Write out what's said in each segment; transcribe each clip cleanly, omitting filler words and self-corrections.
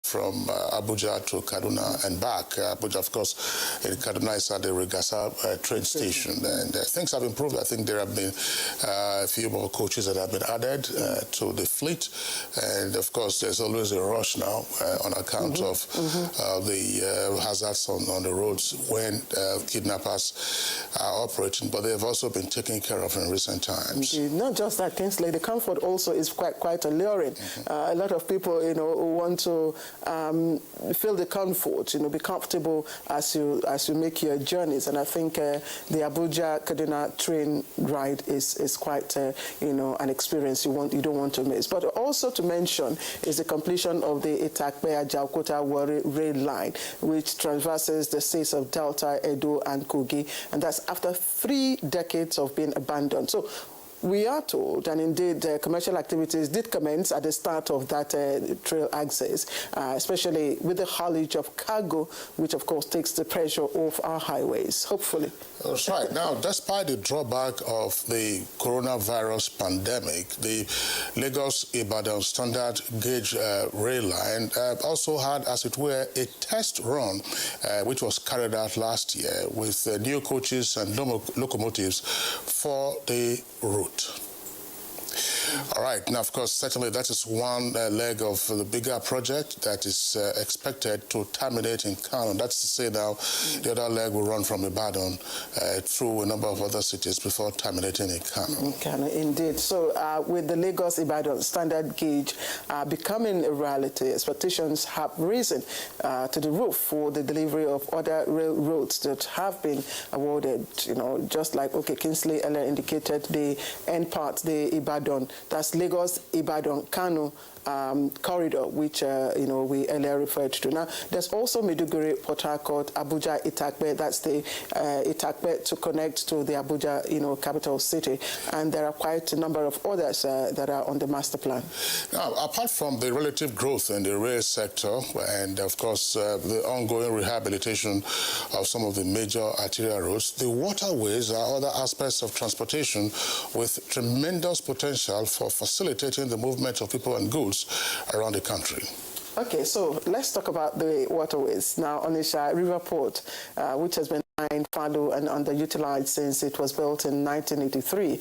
from Abuja to Kaduna and back. Abuja, of course, in Kaduna is at the Regasa train station, and things have improved. I think there have been a few more coaches that have been added to the fleet, and of course, there's always a rush now on account of the hazards on the roads when kidnappers are operating, but they have also been taken care of in recent times. Indeed. Not just that, Kingsley, the comfort also is quite alluring. A lot of people, want to feel the comfort, be comfortable as you make your journeys, and I think the Abuja-Kaduna train ride is quite, an experience you don't want to miss. But also to mention is the completion of the Itakpe-Ajaokota rail line, which traverses the states of Delta, Edo, and Kogi, and that's after 3 decades of being abandoned. So we are told, and indeed commercial activities did commence at the start of that trail access, especially with the haulage of cargo, which of course takes the pressure off our highways, hopefully. That's right. Now, despite the drawback of the coronavirus pandemic, the Lagos-Ibadan standard gauge rail line also had, as it were, a test run, which was carried out last year with new coaches and locomotives for the route. All right. Now, of course, certainly that is one leg of the bigger project that is expected to terminate in Kano. That's to say now the other leg will run from Ibadan through a number of other cities before terminating in Kano. Kano, indeed. So with the Lagos-Ibadan standard gauge becoming a reality, expectations have risen to the roof for the delivery of other railroads that have been awarded, just like, Kingsley earlier indicated, the end part, the Ibadan, that's Lagos-Ibadan-Kano corridor, which, we earlier referred to. Now, there's also Maiduguri, Port Harcourt, Abuja, Itakpe. That's the Itakpe to connect to the Abuja, capital city. And there are quite a number of others that are on the master plan. Now, apart from the relative growth in the rail sector and, of course, the ongoing rehabilitation of some of the major arterial roads, the waterways are other aspects of transportation with tremendous potential for facilitating the movement of people and goods around the country. Okay, so let's talk about the waterways. Now, Onitsha River Port, which has been fallow and underutilized since it was built in 1983,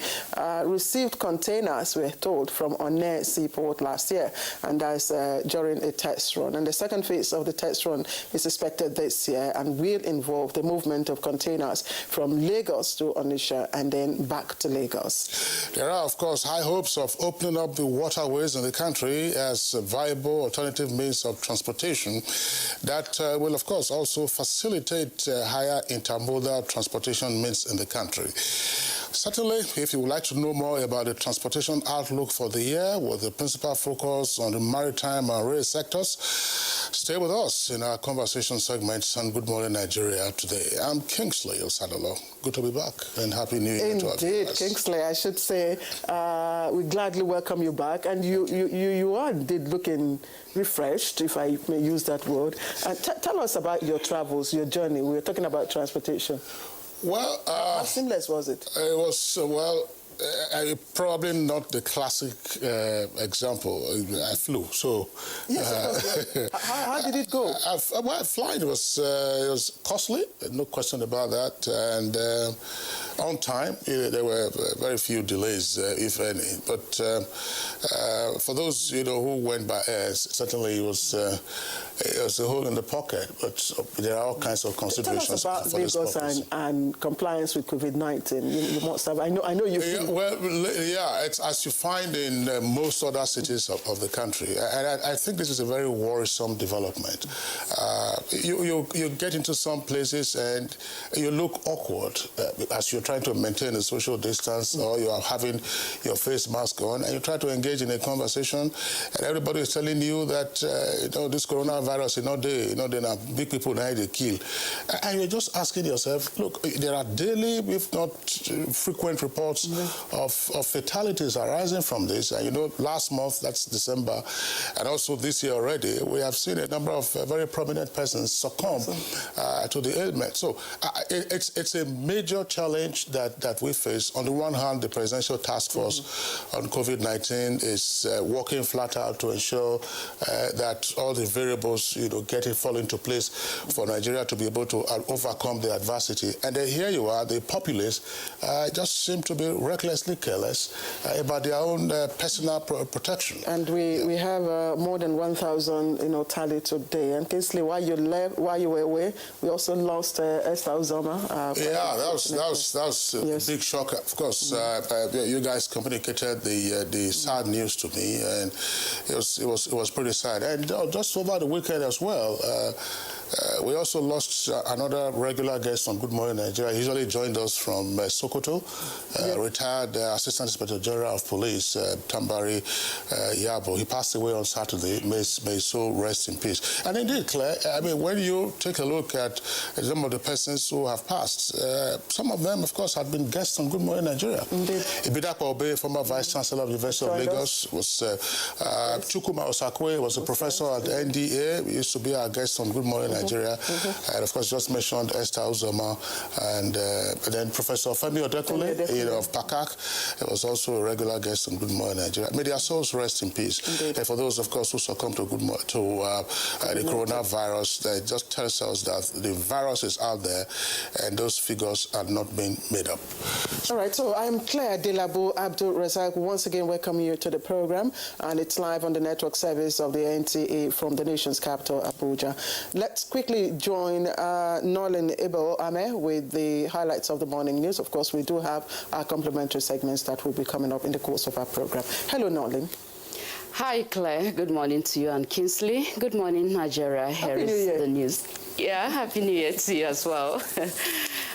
received containers, we're told, from Onne Seaport last year, and that's during a test run. And the second phase of the test run is expected this year and will involve the movement of containers from Lagos to Onitsha and then back to Lagos. There are, of course, high hopes of opening up the waterways in the country as a viable alternative means of transportation that will, of course, also facilitate higher intermodal transportation means in the country. Certainly, if you would like to know more about the transportation outlook for the year with the principal focus on the maritime and rail sectors, stay with us in our conversation segment on Good Morning Nigeria today. I'm Kingsley Osadolo. Good to be back and Happy New Year to our viewers. Indeed, Kingsley, I should say, we gladly welcome you back. And you are indeed looking refreshed, if I may use that word. Tell us about your travels, your journey. We were talking about transportation. Well, how seamless was it? It was, probably not the classic example. I flew, so... Yes, how did it go? Flying was costly, no question about that, and on time. There were very few delays, if any. But for those, who went by air, certainly it was a hole in the pocket. But there are all kinds of considerations. Tell us about Lagos and compliance with COVID-19. You must have. I know you. It's as you find in most other cities of the country, and I think this is a very worrisome development. You get into some places and you look awkward as you're trying to maintain a social distance, or you are having your face mask on, and you try to engage in a conversation, and everybody is telling you that this coronavirus, there are big people now they kill, and you're just asking yourself, look, there are daily, if not frequent reports of fatalities arising from this. And last month, that's December, and also this year already, we have seen a number of very prominent persons succumb to the ailment. So it's a major challenge challenge that we face, on the one hand, the Presidential Task Force on COVID-19 is working flat out to ensure that all the variables, fall into place for Nigeria to be able to overcome the adversity. And then here you are, the populace just seem to be recklessly careless about their own personal protection. And we have more than 1,000, tally today. And Kingsley, while you were away, we also lost Esther Uzoma. That was a big shock. Of course, you guys communicated the sad news to me, and it was pretty sad. And just over the weekend as well, we also lost another regular guest on Good Morning Nigeria. He usually joined us from Sokoto, retired Assistant Inspector General of Police, Tambari Yabo. He passed away on Saturday. May his soul rest in peace. And indeed, Claire, I mean, when you take a look at some of the persons who have passed, some of them, of course, had been guests on Good Morning Nigeria. Indeed. Ibidapo Obe, former Vice Chancellor of the University of Lagos, was Chukuma Osakwe, was a professor at NDA. He used to be our guest on Good Morning Nigeria. And of course, just mentioned Esther Uzoma, and then Professor Femi Odekule of PACAC. He was also a regular guest on Good Morning Nigeria. May their souls rest in peace. And for those, of course, who succumbed to the coronavirus, that just tells us that the virus is out there, and those figures are not being made up. All right, so I'm Claire Delabo Abdul Razak. Once again, welcome you to the program, and it's live on the network service of the NTA from the nation's capital, Abuja. Let's quickly join Nolan Abel Ame with the highlights of the morning news. Of course, we do have our complimentary segments that will be coming up in the course of our program. Hello, Nolan. Hi, Claire. Good morning to you and Kingsley. Good morning, Nigeria. Here is the news. Yeah, Happy New Year to you as well.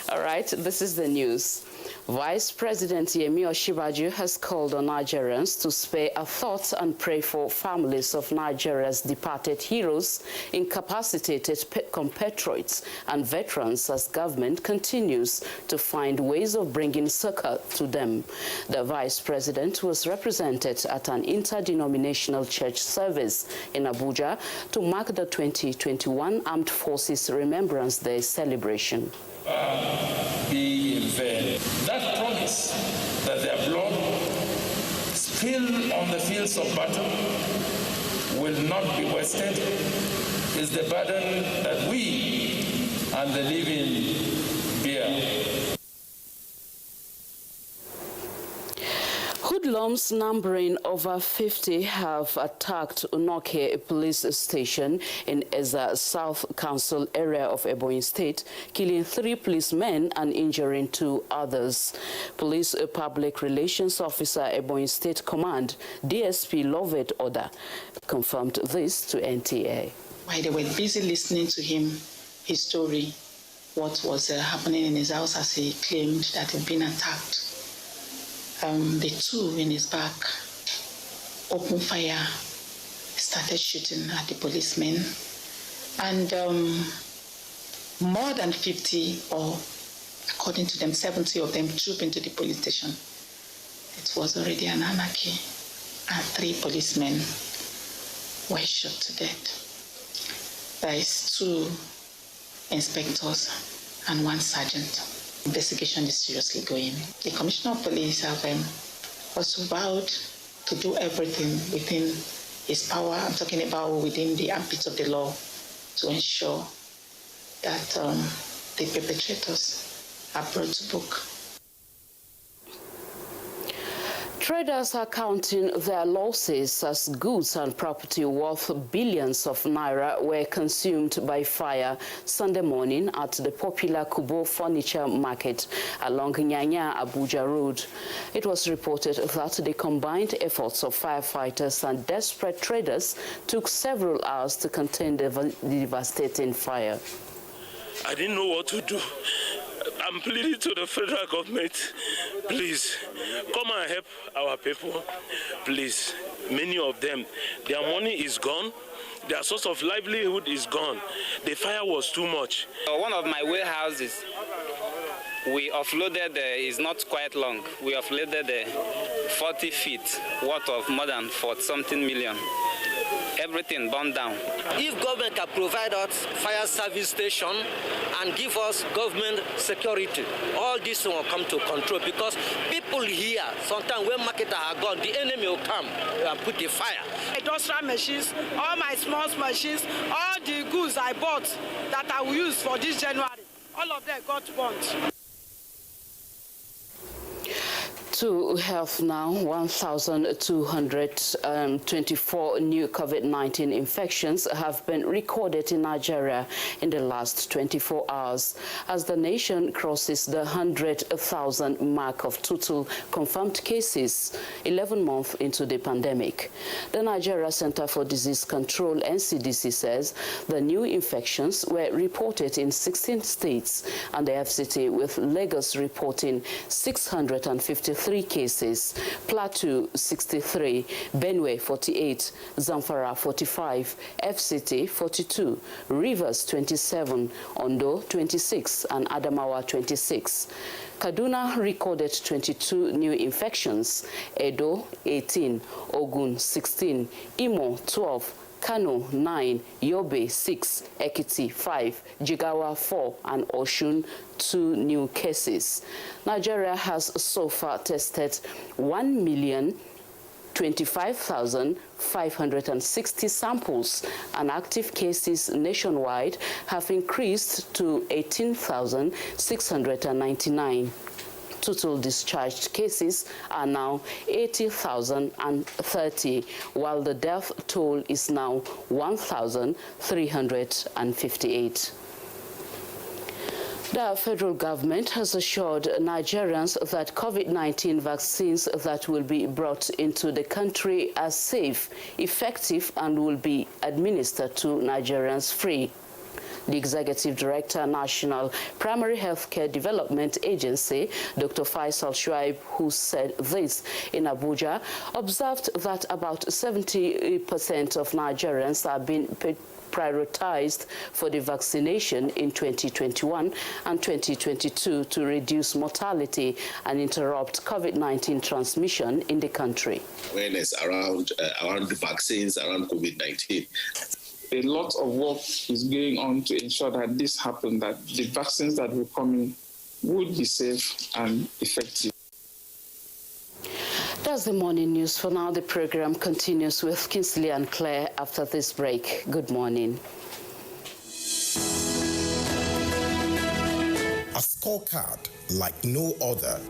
All right, this is the news. Vice President Yemi Osinbajo has called on Nigerians to spare a thought and pray for families of Nigeria's departed heroes, incapacitated compatriots, and veterans as government continues to find ways of bringing succor to them. The Vice President was represented at an interdenominational church service in Abuja to mark the 2021 Armed Forces Remembrance Day celebration. Be in vain. That promise that their blood spilled on the fields of battle will not be wasted is the burden that we and the living bear. Hoodlums numbering over 50 have attacked Unoke police station in Eza South Council area of Ebonyi State, killing 3 policemen and injuring 2 others. Police Public Relations Officer Ebonyi State Command, DSP Lovett Oda, confirmed this to NTA. While they were busy listening to him, his story, what was happening in his house as he claimed that he'd been attacked. The 2 in his back opened fire, started shooting at the policemen, and more than 50, or according to them, 70 of them trooped into the police station. It was already an anarchy, and 3 policemen were shot to death. There is 2 inspectors and 1 sergeant. Investigation is seriously going. The Commissioner of Police have also vowed to do everything within his power. I'm talking about within the ambit of the law to ensure that the perpetrators are brought to book. Traders are counting their losses as goods and property worth billions of naira were consumed by fire Sunday morning at the popular Kubo Furniture Market along Nyanya Abuja Road. It was reported that the combined efforts of firefighters and desperate traders took several hours to contain the devastating fire. I didn't know what to do. I'm pleading to the federal government, please, come and help our people, please. Many of them, their money is gone, their source of livelihood is gone. The fire was too much. One of my warehouses, we offloaded, is not quite long, we offloaded 40 feet worth of more than 40-something million. everything burned down. If government can provide us fire service station and give us government security, all this will come to control, because people here, sometimes when marketers are gone, the enemy will come and put the fire. Industrial machines, all my small machines, all the goods I bought that I will use for this January, all of them got burnt. To health now, 1,224 new COVID-19 infections have been recorded in Nigeria in the last 24 hours as the nation crosses the 100,000 mark of total confirmed cases 11 months into the pandemic. The Nigeria Center for Disease Control, NCDC, says the new infections were reported in 16 states and the FCT, with Lagos reporting 653 cases, Plateau 63, Benue 48, Zamfara 45, FCT 42, Rivers 27, Ondo 26, and Adamawa 26. Kaduna recorded 22 new infections, Edo 18, Ogun 16, Imo 12, Kano 9, Yobe 6, Ekiti 5, Jigawa 4, and Oshun 2 new cases. Nigeria has so far tested 1,025,560 samples, and active cases nationwide have increased to 18,699. Total discharged cases are now 80,030, while the death toll is now 1,358. The federal government has assured Nigerians that COVID-19 vaccines that will be brought into the country are safe, effective, and will be administered to Nigerians free. The Executive Director, National Primary Healthcare Development Agency, Dr. Faisal Shuaib, who said this in Abuja, observed that about 70% of Nigerians are being prioritized for the vaccination in 2021 and 2022 to reduce mortality and interrupt COVID-19 transmission in the country. Awareness around the vaccines, around COVID-19. A lot of work is going on to ensure that this happens, that the vaccines that will come in would be safe and effective. That's the morning news. For now, the program continues with Kingsley and Claire after this break. Good morning. A scorecard like no other.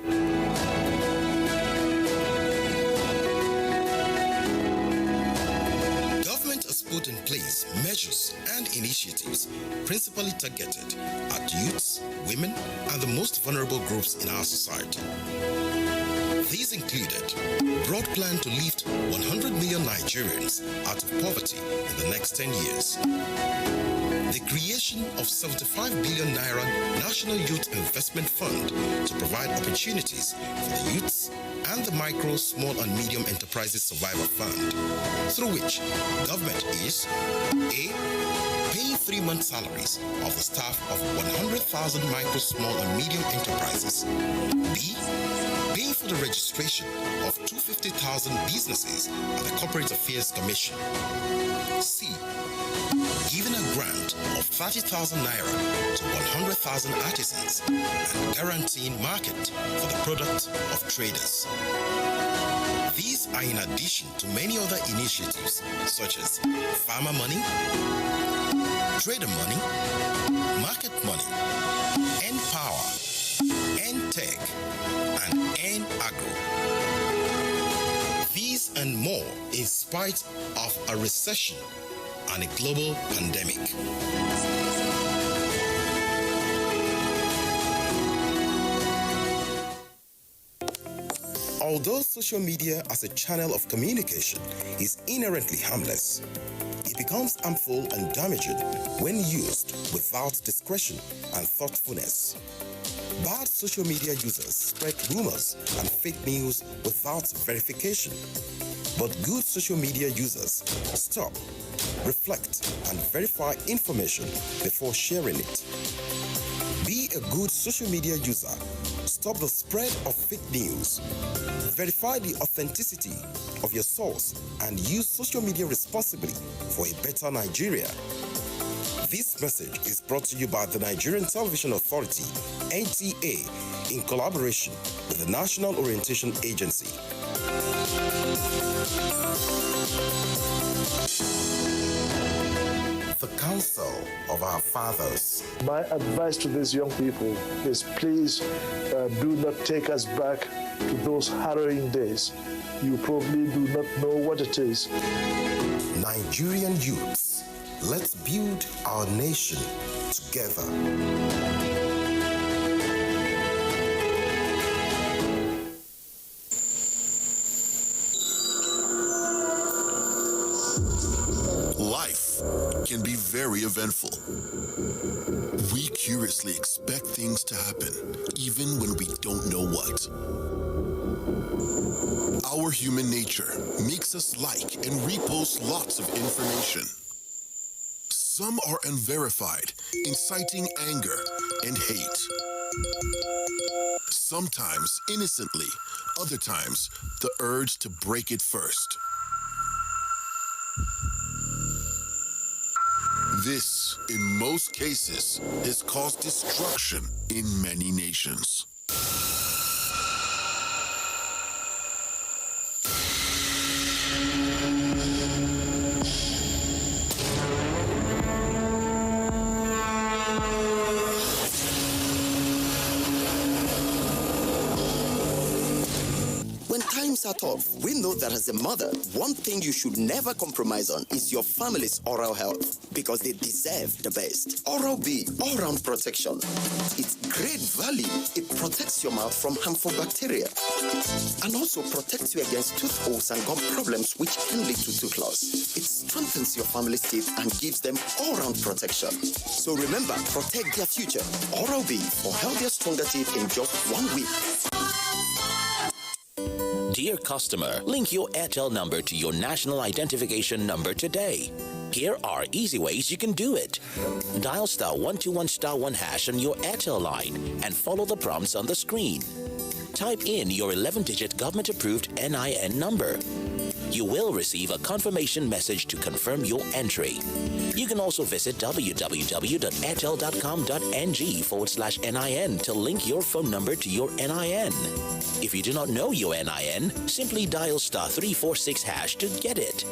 Put in place measures and initiatives principally targeted at youths, women, and the most vulnerable groups in our society. These included a broad plan to lift 100 million Nigerians out of poverty in the next 10 years, the creation of 75 billion naira National Youth Investment Fund to provide opportunities for the youths, and the Micro, Small and Medium Enterprises Survival Fund, through which government is A. paying 3-month salaries of the staff of 100,000 micro, small and medium enterprises, B. paying for the registration of 250,000 businesses at the Corporate Affairs Commission, C. giving a grant of 30,000 naira to 100,000 artisans and guaranteeing market for the product of traders. These are in addition to many other initiatives such as farmer money, trader money, market money, N-Power, N-Tech, and N-Agro. These and more in spite of a recession and a global pandemic. Although social media as a channel of communication is inherently harmless, it becomes harmful and damaging when used without discretion and thoughtfulness. Bad social media users spread rumors and fake news without verification. But good social media users stop, reflect, and verify information before sharing it. Be a good social media user stop the spread of fake news. Verify the authenticity of your source and use social media responsibly for a better Nigeria. This message is brought to you by the Nigerian Television Authority, NTA, in collaboration with the National Orientation Agency. The Council of Our Fathers. My advice to these young people is please do not take us back to those harrowing days. You probably do not know what it is. Nigerian youths, let's build our nation together. Life can be very eventful. We curiously expect things to happen, even when we don't know what. Our human nature makes us like and repost lots of information. Some are unverified, inciting anger and hate. Sometimes innocently, other times the urge to break it first. This, in most cases, has caused destruction in many nations. When times are tough, we know that as a mother, one thing you should never compromise on is your family's oral health, because they deserve the best. Oral-B, all-round protection. Its great value, it protects your mouth from harmful bacteria and also protects you against tooth holes and gum problems which can lead to tooth loss. It strengthens your family's teeth and gives them all-round protection. So remember, protect their future. Oral-B for healthier, stronger teeth in just 1 week. Dear customer, link your Airtel number to your national identification number today. Here are easy ways you can do it. Dial *121*1# on your Airtel line and follow the prompts on the screen. Type in your 11-digit government-approved NIN number. You will receive a confirmation message to confirm your entry. You can also visit www.airtel.com.ng/NIN to link your phone number to your NIN. If you do not know your NIN, simply dial *346# to get it.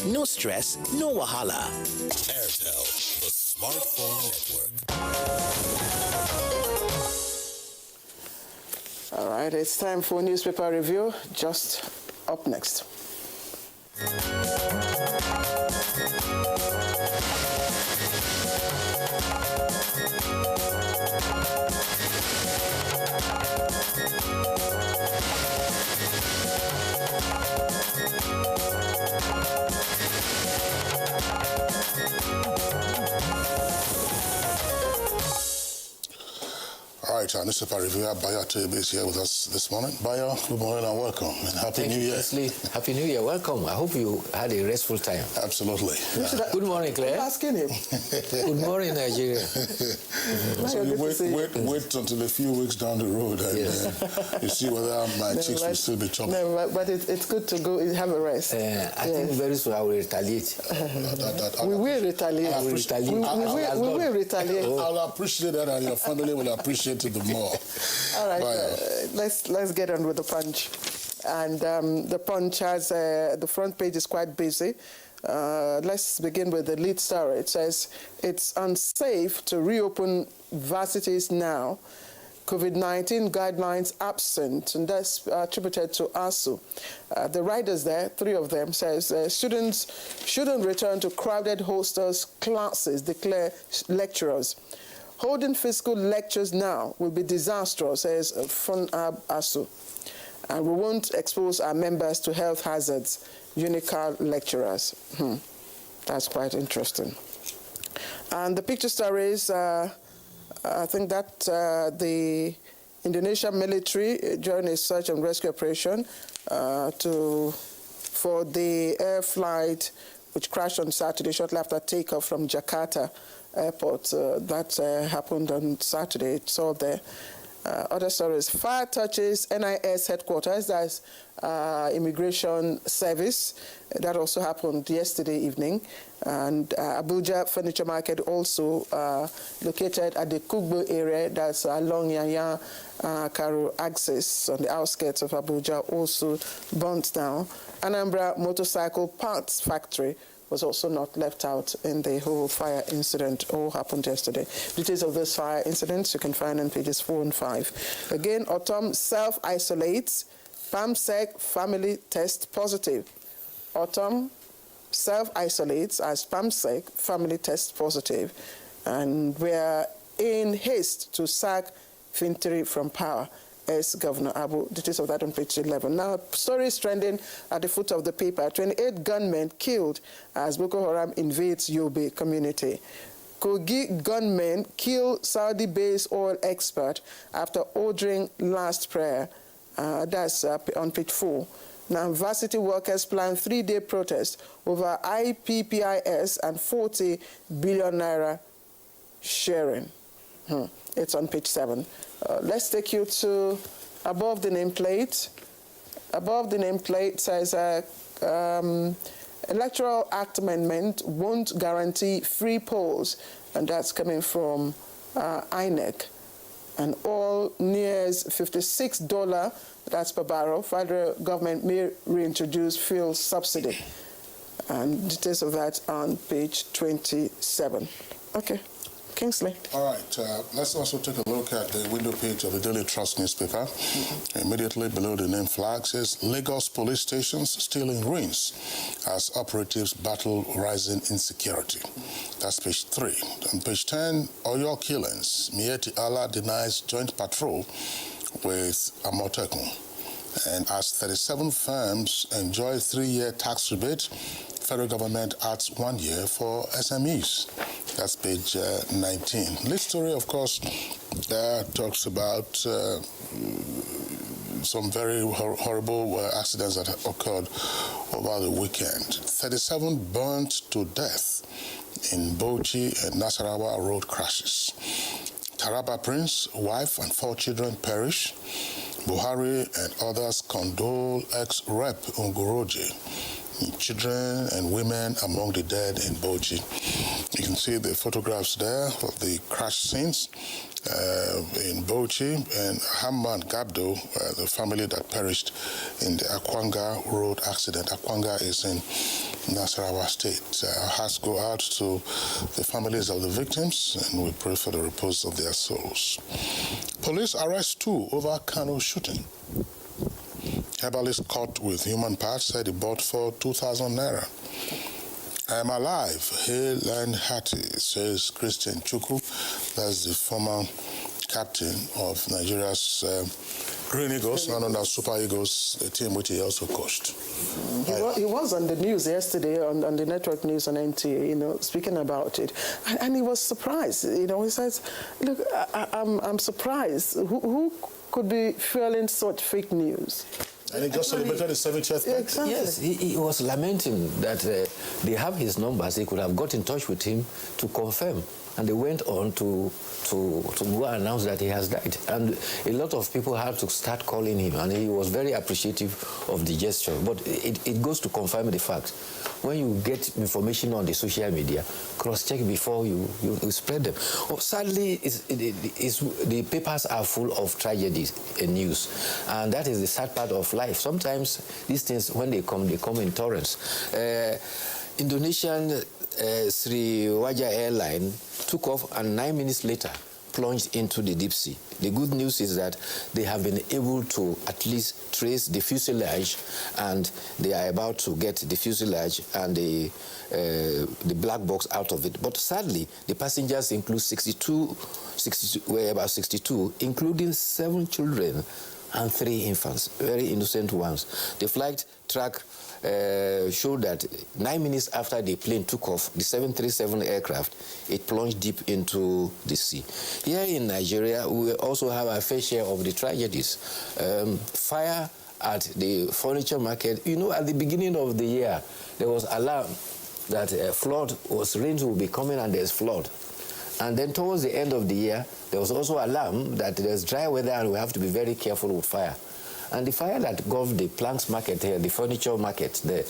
No stress, no wahala. Airtel, the smartphone network. All right, it's time for newspaper review. Just up next. All right, our newspaper reviewer, Bayo Atoyebe, is here with us this morning. Bayo, good morning and welcome, and Happy New Year. Happy New Year, welcome. I hope you had a restful time. Absolutely. Good morning, Claire. Asking him. Good morning, Nigeria. So you wait until a few weeks down the road and you see whether my cheeks will still be chopping. No, but it's good to go have a rest. I think very soon I will retaliate. We will retaliate. We will retaliate. I'll appreciate that, and your family will appreciate it the more. All right, let's get on with the Punch. And the Punch has, the front page is quite busy. Let's begin with the lead story. It says, it's unsafe to reopen varsities now. COVID-19 guidelines absent, and that's attributed to ASU. The writers there, 3 of them, says students shouldn't return to crowded hostels' classes, declare lecturers. Holding physical lectures now will be disastrous, says FUNAB ASU. And we won't expose our members to health hazards, UNICAR lecturers. That's quite interesting. And the picture story is, I think that the Indonesian military, during a search and rescue operation for the air flight which crashed on Saturday shortly after takeoff from Jakarta Airport. That happened on Saturday. It's all there. Other stories. Fire touches NIS headquarters, that's Immigration Service. That also happened yesterday evening. And Abuja Furniture Market also located at the Kugbo area, that's along Yanya Karo axis on the outskirts of Abuja, also burnt down. Anambra Motorcycle Parts Factory was also not left out in the whole fire incident. All happened yesterday. Details of this fire incident you can find on pages 4 and 5. Again, Autumn self-isolates. PAMSEC family test positive. Autumn self-isolates as PAMSEC family test positive. And we're in haste to sack Fintiri from power, as Governor Abu. Details of that on page 11. Now, stories trending at the foot of the paper. 28 gunmen killed as Boko Haram invades Yobe community. Kogi gunmen kill Saudi-based oil expert after ordering last prayer. That's on page 4. Now, varsity workers plan 3-day protest over IPPIS and 40 billion naira sharing. It's on page 7. Let's take you to above the nameplate. Above the nameplate says Electoral Act amendment won't guarantee free polls, and that's coming from INEC. And oil nears $56, that's per barrel. Federal government may reintroduce fuel subsidy. And details of that on page 27. Okay. Kingsley. All right, let's also take a look at the window page of the Daily Trust newspaper. Immediately below the name flag says, Lagos police stations still in ruins as operatives battle rising insecurity. That's page 3. On page 10, Oyo killings. Mieti Allah denies joint patrol with Amotekun. And as 37 firms enjoy 3-year tax rebate, federal government adds 1 year for SMEs. That's page 19. This story, of course, talks about some very horrible accidents that occurred over the weekend. 37 burnt to death in Bauchi and Nasarawa road crashes. Taraba Prince, wife and 4 children perish. Buhari and others condole ex-rep Ngoroje. Children and women among the dead in Bauchi. You can see the photographs there of the crash scenes in Bauchi, and Hamman Gabdo, the family that perished in the Akwanga road accident. Akwanga is in Nasarawa State. Our hearts go out to the families of the victims, and we pray for the repose of their souls. Police arrest 2 over Kano shooting. Herbalist caught with human parts said he bought for 2,000 naira. I am alive, hale and hearty, says Christian Chukwu. That's the former captain of Nigeria's Green Eagles, now known as Super Eagles, the team which he also coached. He was on the news yesterday, on the network news on NTA, speaking about it. And he was surprised. He says, look, I'm surprised. Who could be fueling such fake news? And he just celebrated his 70th birthday. Exactly. Yes, he was lamenting that they have his numbers. They could have got in touch with him to confirm. And they went on to go announce that he has died. And a lot of people had to start calling him, and he was very appreciative of the gesture. But it goes to confirm the fact. When you get information on the social media, cross-check before you spread them. Sadly, the papers are full of tragedies and news. And that is the sad part of life. Sometimes these things, when they come in torrents. Indonesian Sriwijaya Airline took off, and 9 minutes later plunged into the deep sea. The good news is that they have been able to at least trace the fuselage, and they are about to get the fuselage and the black box out of it. But sadly, the passengers include 62, including 7 children and 3 infants, very innocent ones. The flight track showed that 9 minutes after the plane took off, the 737 aircraft, it plunged deep into the sea. Here in Nigeria, we also have a fair share of the tragedies. Fire at the furniture market. At the beginning of the year, there was alarm that rains will be coming and there's flood. And then towards the end of the year, there was also alarm that there's dry weather and we have to be very careful with fire. And the fire that engulfed the planks market here, the furniture market there,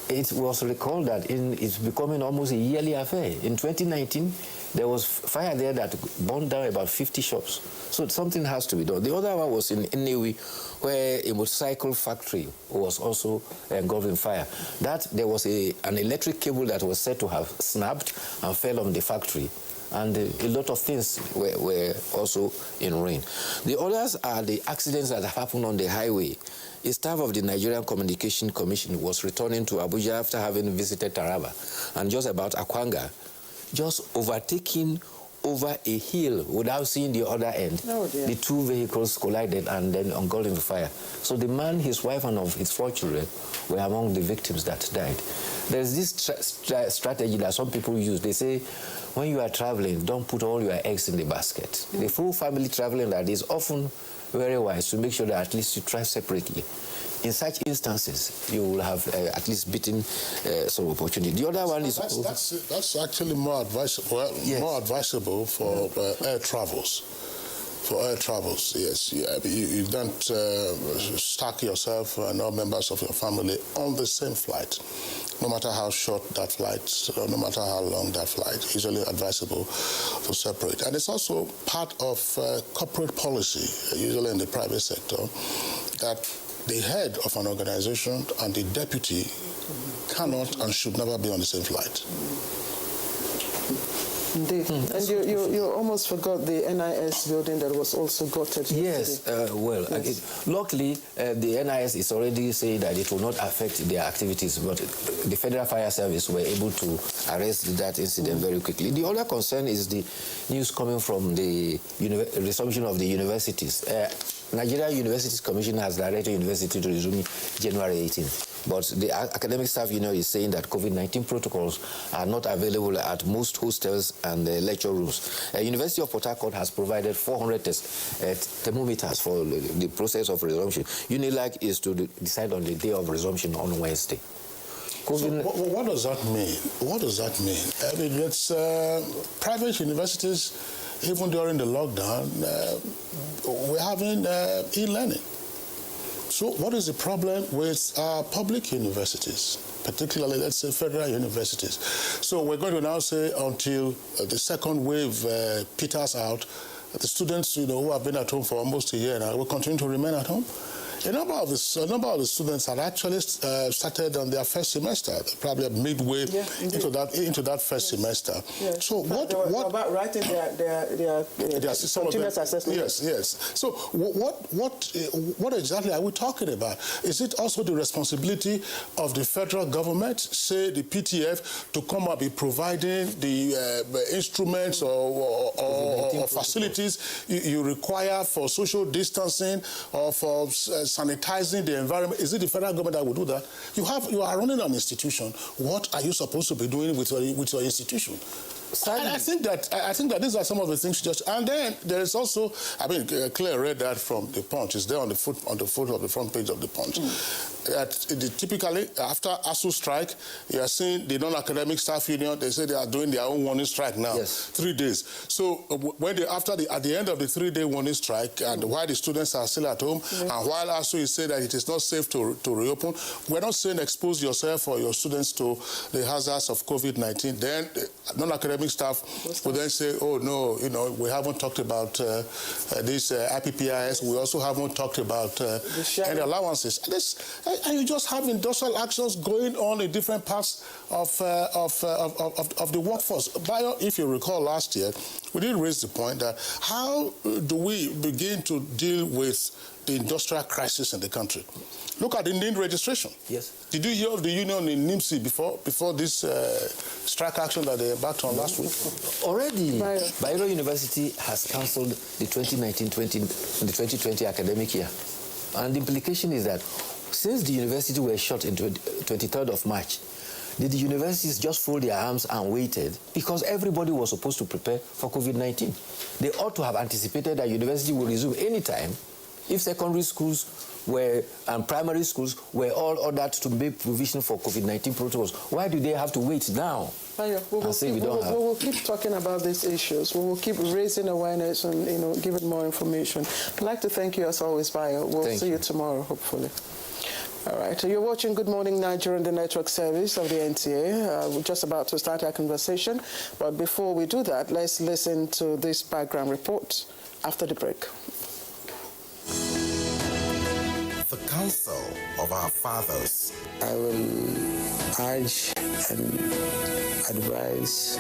it was recalled that it's becoming almost a yearly affair. In 2019, there was fire there that burned down about 50 shops. So something has to be done. The other one was in Nnewi, where a motorcycle factory was also engulfed in fire. That there was an electric cable that was said to have snapped and fell on the factory. And a lot of things were also in ruin. The others are the accidents that happened on the highway. A staff of the Nigerian Communication Commission was returning to Abuja after having visited Taraba, and just about Akwanga, just overtaking over a hill without seeing the other end. Oh, dear. The two vehicles collided and then engulfed in the fire. So the man, his wife, and of his 4 children were among the victims that died. There's this strategy that some people use. They say, when you are traveling, don't put all your eggs in the basket. The full family traveling that is often very wise to make sure that at least you try separately. In such instances, you will have at least beaten some opportunity. The other one is... That's actually more advisable, yes. More advisable for air travels. For air travels, yes. You don't stack yourself and all members of your family on the same flight. No matter how short that flight, no matter how long that flight, it's usually advisable to separate. And it's also part of corporate policy, usually in the private sector, that the head of an organization and the deputy cannot and should never be on the same flight. Indeed. And you almost forgot the NIS building that was also gutted. Yes, luckily, the NIS is already saying that it will not affect their activities, but the Federal Fire Service were able to arrest that incident very quickly. The other concern is the news coming from the resumption of the universities. Nigeria Universities Commission has directed university to resume January 18th. But the academic staff union is saying that COVID-19 protocols are not available at most hostels and lecture rooms. University of Port Harcourt has provided 400 thermometers for the process of resumption. UNILAG is to decide on the day of resumption on Wednesday. So what does that mean? What does that mean? I mean, it's private universities, even during the lockdown, we're having e-learning. So what is the problem with public universities, particularly, let's say, federal universities? So we're going to now say until the second wave peters out, the students, who have been at home for almost a year now will continue to remain at home. A number of the students had actually started on their first semester, probably midway into that first semester. Yeah. So what about writing their continuous assessment? Yes. So what exactly are we talking about? Is it also the responsibility of the federal government, say the PTF, to come up with providing the instruments or facilities you require for social distancing or for sanitizing the environment? Is it the federal government that will do that? You are running an institution. What are you supposed to be doing with your institution? And I think that these are some of the things and then there is also, I mean, Claire read that from the Punch. It's there on the foot of the front page of the Punch. That typically after ASU strike, you are seeing the non-academic staff union. They say they are doing their own warning strike now. Yes. 3 days. So when at the end of the 3-day warning strike, and while the students are still at home, and while ASU is saying that it is not safe to reopen, we're not saying expose yourself or your students to the hazards of COVID-19. Then non-academic staff will then say, oh no, we haven't talked about this IPPIS. We also haven't talked about any allowances. And you just have industrial actions going on in different parts of the workforce. Bayo, if you recall last year, we did raise the point that how do we begin to deal with the industrial crisis in the country? Look at the NIN registration. Yes. Did you hear of the union in NIMSI before this strike action that they embarked on last week? Already, Bayero University has cancelled the 2019-20 academic year. And the implication is that since the university were shut on 23rd of March, did the universities just fold their arms and waited? Because everybody was supposed to prepare for COVID-19. They ought to have anticipated that university will resume any time If secondary schools and primary schools were all ordered to make provision for COVID-19 protocols, why do they have to wait now? We will keep talking about these issues. We will keep raising awareness and giving more information. I'd like to thank you as always, Bayo. We'll see you tomorrow, hopefully. All right, you're watching Good Morning Nigeria, the network service of the NTA. We're just about to start our conversation, but before we do that, let's listen to this background report after the break. The Council of Our Fathers. I will urge and advise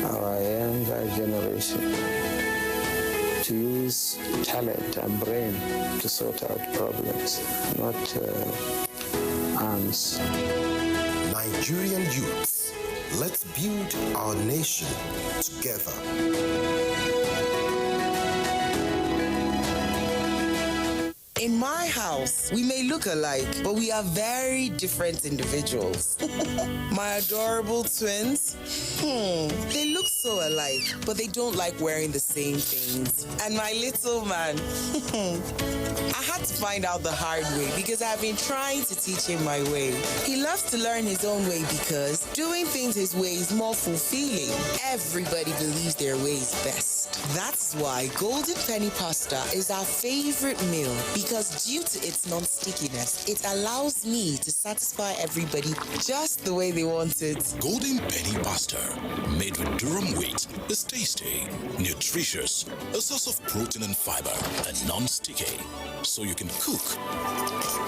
our younger generation to use talent and brain to sort out problems, not arms. Nigerian youths, let's build our nation together. In my house, we may look alike, but we are very different individuals. My adorable twins, they look so alike, but they don't like wearing the same things. And my little man, I had to find out the hard way because I've been trying to teach him my way. He loves to learn his own way because doing things his way is more fulfilling. Everybody believes their way is best. That's why Golden Penny Pasta is our favorite meal because due to its non-stickiness, it allows me to satisfy everybody just the way they want it. Golden Penny Pasta, made with durum wheat, is tasty, nutritious, a source of protein and fiber, and non-sticky. So you can cook,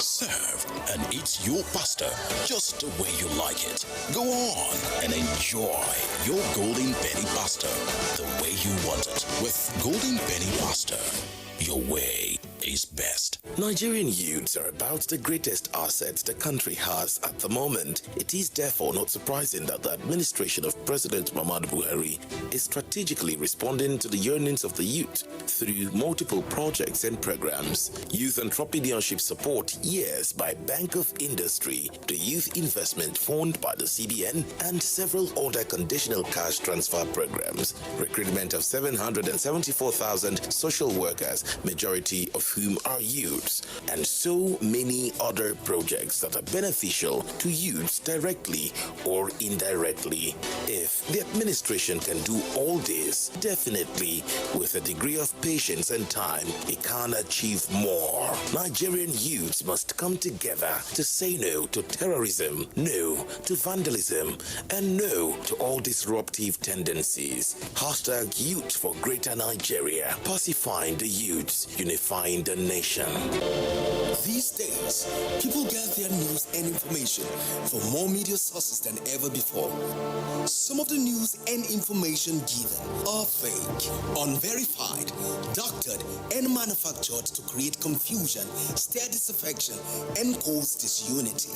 serve, and eat your pasta just the way you like it. Go on and enjoy your Golden Penny Pasta the way you want it. With Golden Penny Pasta, your way is best. Nigerian youths are about the greatest assets the country has at the moment. It is therefore not surprising that the administration of President Muhammadu Buhari is strategically responding to the yearnings of the youth through multiple projects and programs. Youth entrepreneurship support years by Bank of Industry, the Youth Investment Fund by the CBN, and several other conditional cash transfer programs. Recruitment of 774,000 social workers, majority of whom are youths, and so many other projects that are beneficial to youths directly or indirectly. If the administration can do all this, definitely with a degree of patience and time, it can achieve more. Nigerian youths must come together to say no to terrorism, no to vandalism, and no to all disruptive tendencies. Hashtag Youth for Greater Nigeria, pacifying the youths, unifying the nation. These days, people get their news and information from more media sources than ever before. Some of the news and information given are fake, unverified, doctored, and manufactured to create confusion, stir disaffection, and cause disunity.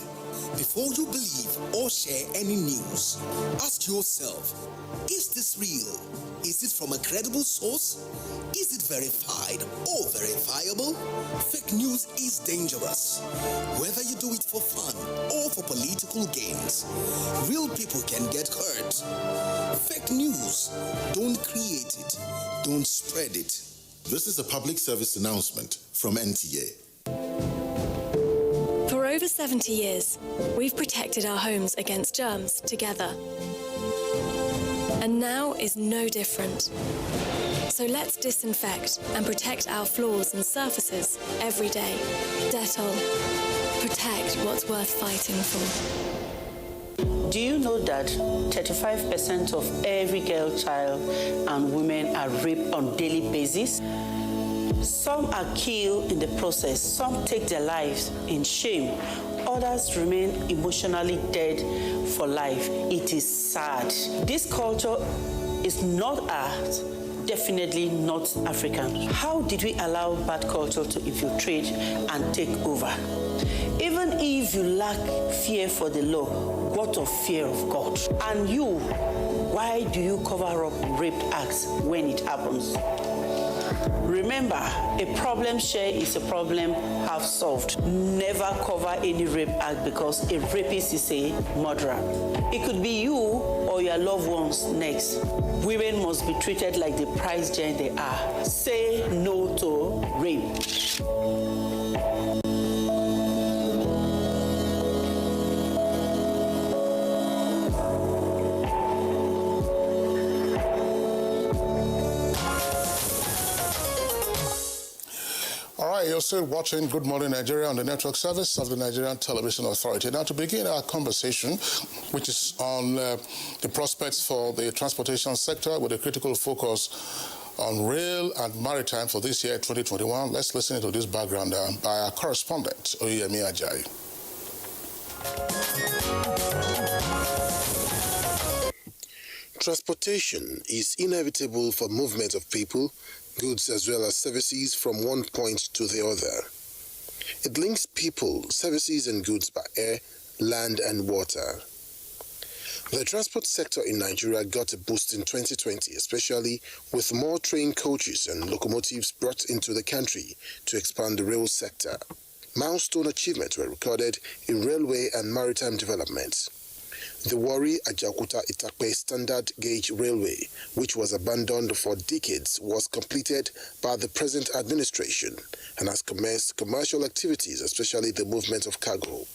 Before you believe or share any news, ask yourself, is this real? Is it from a credible source? Is it verified or verifiable? Fake news is dangerous. Whether you do it for fun or for political gains, real people can get hurt. Fake news, don't create it, don't spread it. This is a public service announcement from NTA. For over 70 years, we've protected our homes against germs together. And now is no different. So let's disinfect and protect our floors and surfaces every day. Dettol. Protect what's worth fighting for. Do you know that 35% of every girl child and women are raped on a daily basis? Some are killed in the process. Some take their lives in shame. Others remain emotionally dead for life. It is sad. This culture is not ours. Definitely not African. How did we allow bad culture to infiltrate and take over? Even if you lack fear for the law, what of fear of God? And you, why do you cover up rape acts when it happens? Remember, a problem shared is a problem half solved. Never cover any rape act because a rapist is a murderer. It could be you or your loved ones next. Women must be treated like the prize giant they are. Say no to rape. All right, you're still watching Good Morning Nigeria on the network service of the Nigerian Television Authority. Now, to begin our conversation, which is on the prospects for the transportation sector with a critical focus on rail and maritime for this year, 2021, let's listen to this background by our correspondent, Oyemi Ajayi. Transportation is inevitable for movement of people, goods as well as services from one point to the other. It links people, services and goods by air, land and water. The transport sector in Nigeria got a boost in 2020, especially with more train coaches and locomotives brought into the country to expand the rail sector. Milestone achievements were recorded in railway and maritime development. The Warri Ajaokuta Itakpe Standard Gauge Railway, which was abandoned for decades, was completed by the present administration and has commenced commercial activities, especially the movement of cargo.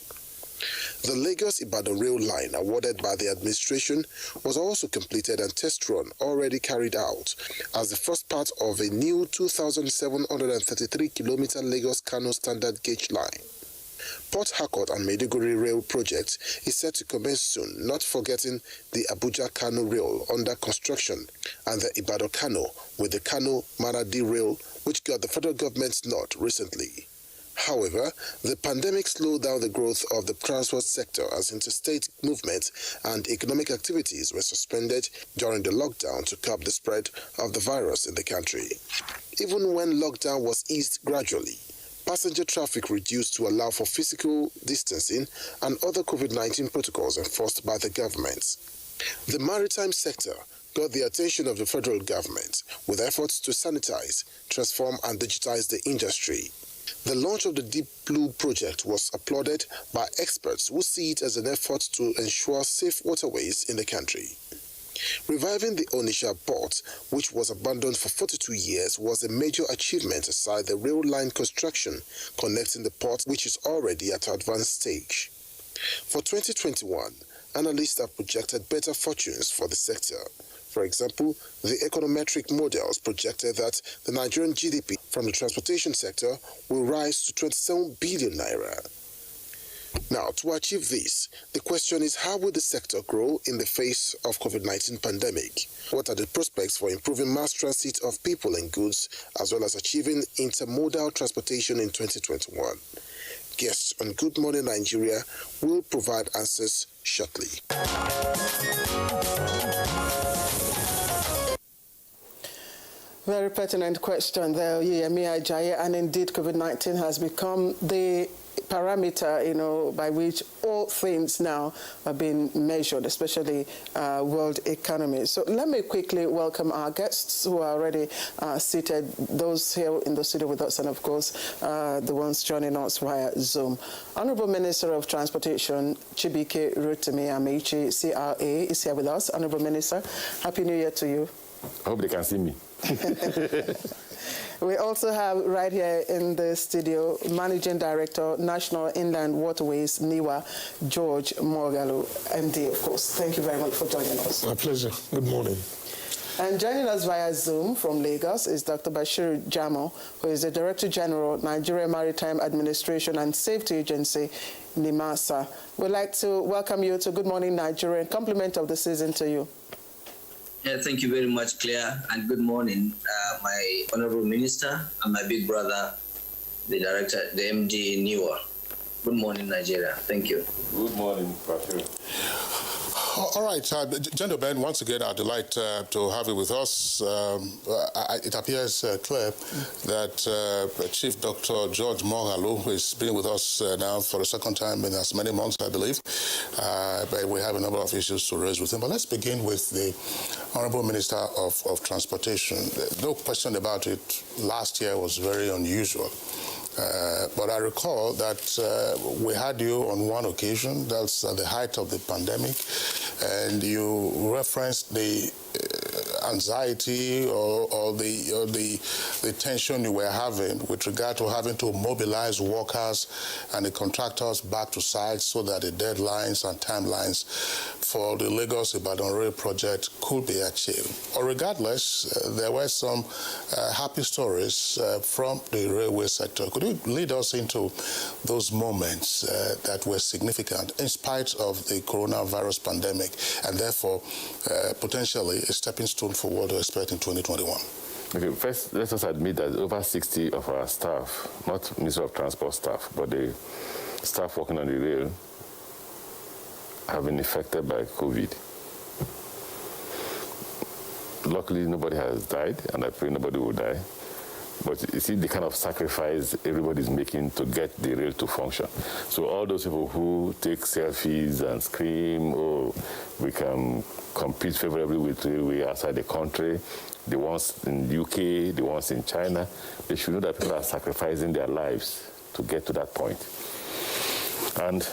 The Lagos-Ibadan rail line, awarded by the administration, was also completed and test run already carried out as the first part of a new 2,733-kilometer Lagos-Kano standard gauge line. Port Harcourt and Maiduguri rail project is set to commence soon, not forgetting the Abuja-Kano rail under construction and the Ibadan-Kano with the Kano-Maradi rail, which got the federal government's nod recently. However, the pandemic slowed down the growth of the transport sector as interstate movement and economic activities were suspended during the lockdown to curb the spread of the virus in the country. Even when lockdown was eased gradually, passenger traffic reduced to allow for physical distancing and other COVID-19 protocols enforced by the government. The maritime sector got the attention of the federal government with efforts to sanitize, transform and digitize the industry. The launch of the Deep Blue project was applauded by experts who see it as an effort to ensure safe waterways in the country. Reviving the Onitsha port, which was abandoned for 42 years, was a major achievement aside the rail line construction connecting the port, which is already at an advanced stage. For 2021, analysts have projected better fortunes for the sector. For example, the econometric models projected that the Nigerian GDP from the transportation sector will rise to 27 billion naira. Now, to achieve this, the question is how will the sector grow in the face of COVID-19 pandemic? What are the prospects for improving mass transit of people and goods, as well as achieving intermodal transportation in 2021? Guests on Good Morning Nigeria will provide answers shortly. Very pertinent question there, Oyemi Ajayi, and indeed COVID-19 has become the parameter, by which all things now are being measured, especially world economy. So let me quickly welcome our guests who are already seated, those here in the studio with us, and of course, the ones joining us via Zoom. Honorable Minister of Transportation, Chibike Rotimi Amaechi, CRA, is here with us. Honorable Minister, Happy New Year to you. I hope they can see me. We also have right here in the studio Managing Director, National Inland Waterways, NIWA, George Moghalu, MD, of course. Thank you very much for joining us. My pleasure. Good morning. And joining us via Zoom from Lagos is Dr. Bashir Jamo, who is the Director General, Nigeria Maritime Administration and Safety Agency, NIMASA. We'd like to welcome you to Good Morning Nigeria and compliment of the season to you. Yeah, thank you very much, Claire, and good morning, my Honorable Minister and my big brother, the Director, the MD NIWA. Good morning, Nigeria. Thank you. Good morning, Bashir. All right, gentlemen, once again, our delight to have you with us. It appears clear that Chief Dr. George Moghalu has been with us now for the second time in as many months, I believe. But we have a number of issues to raise with him. But let's begin with the Honorable Minister of Transportation. No question about it, last year was very unusual. But I recall that we had you on one occasion, that's at the height of the pandemic, and you referenced the anxiety or the tension you were having with regard to having to mobilize workers and the contractors back to sites so that the deadlines and timelines for the Lagos-Ibadan rail project could be achieved. Or regardless, there were some happy stories from the railway sector. Could you lead us into those moments that were significant in spite of the coronavirus pandemic and therefore potentially a stepping stone for what to expect in 2021? Okay, first, let us admit that over 60 of our staff, not Ministry of Transport staff, but the staff working on the rail, have been affected by COVID. Luckily, nobody has died, and I pray nobody will die. But you see the kind of sacrifice everybody's making to get the rail to function. So all those people who take selfies and scream, oh, we can compete favorably with railway outside the country, the ones in the UK, the ones in China, they should know that people are sacrificing their lives to get to that point. And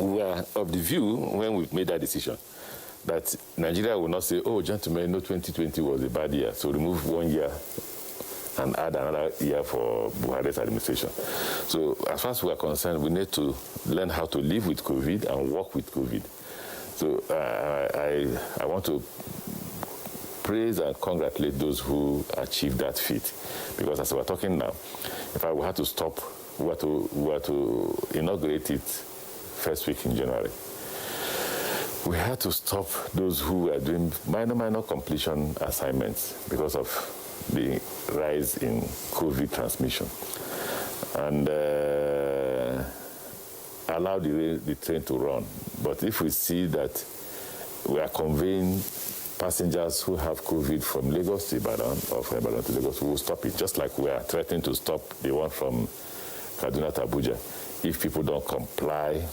we are of the view, when we made that decision, that Nigeria will not say, oh, gentlemen, no, 2020 was a bad year, so remove 1 year and add another year for Buhari's administration. So as far as we are concerned, we need to learn how to live with COVID and work with COVID. So I want to praise and congratulate those who achieved that feat. Because as we're talking now, if I had to stop, we were to inaugurate it first week in January. We had to stop those who were doing minor completion assignments because of the rise in COVID transmission, and allow the train to run. But if we see that we are conveying passengers who have COVID from Lagos to Ibadan or from Ibadan to Lagos, we will stop it, just like we are threatening to stop the one from Kaduna to Abuja if people don't comply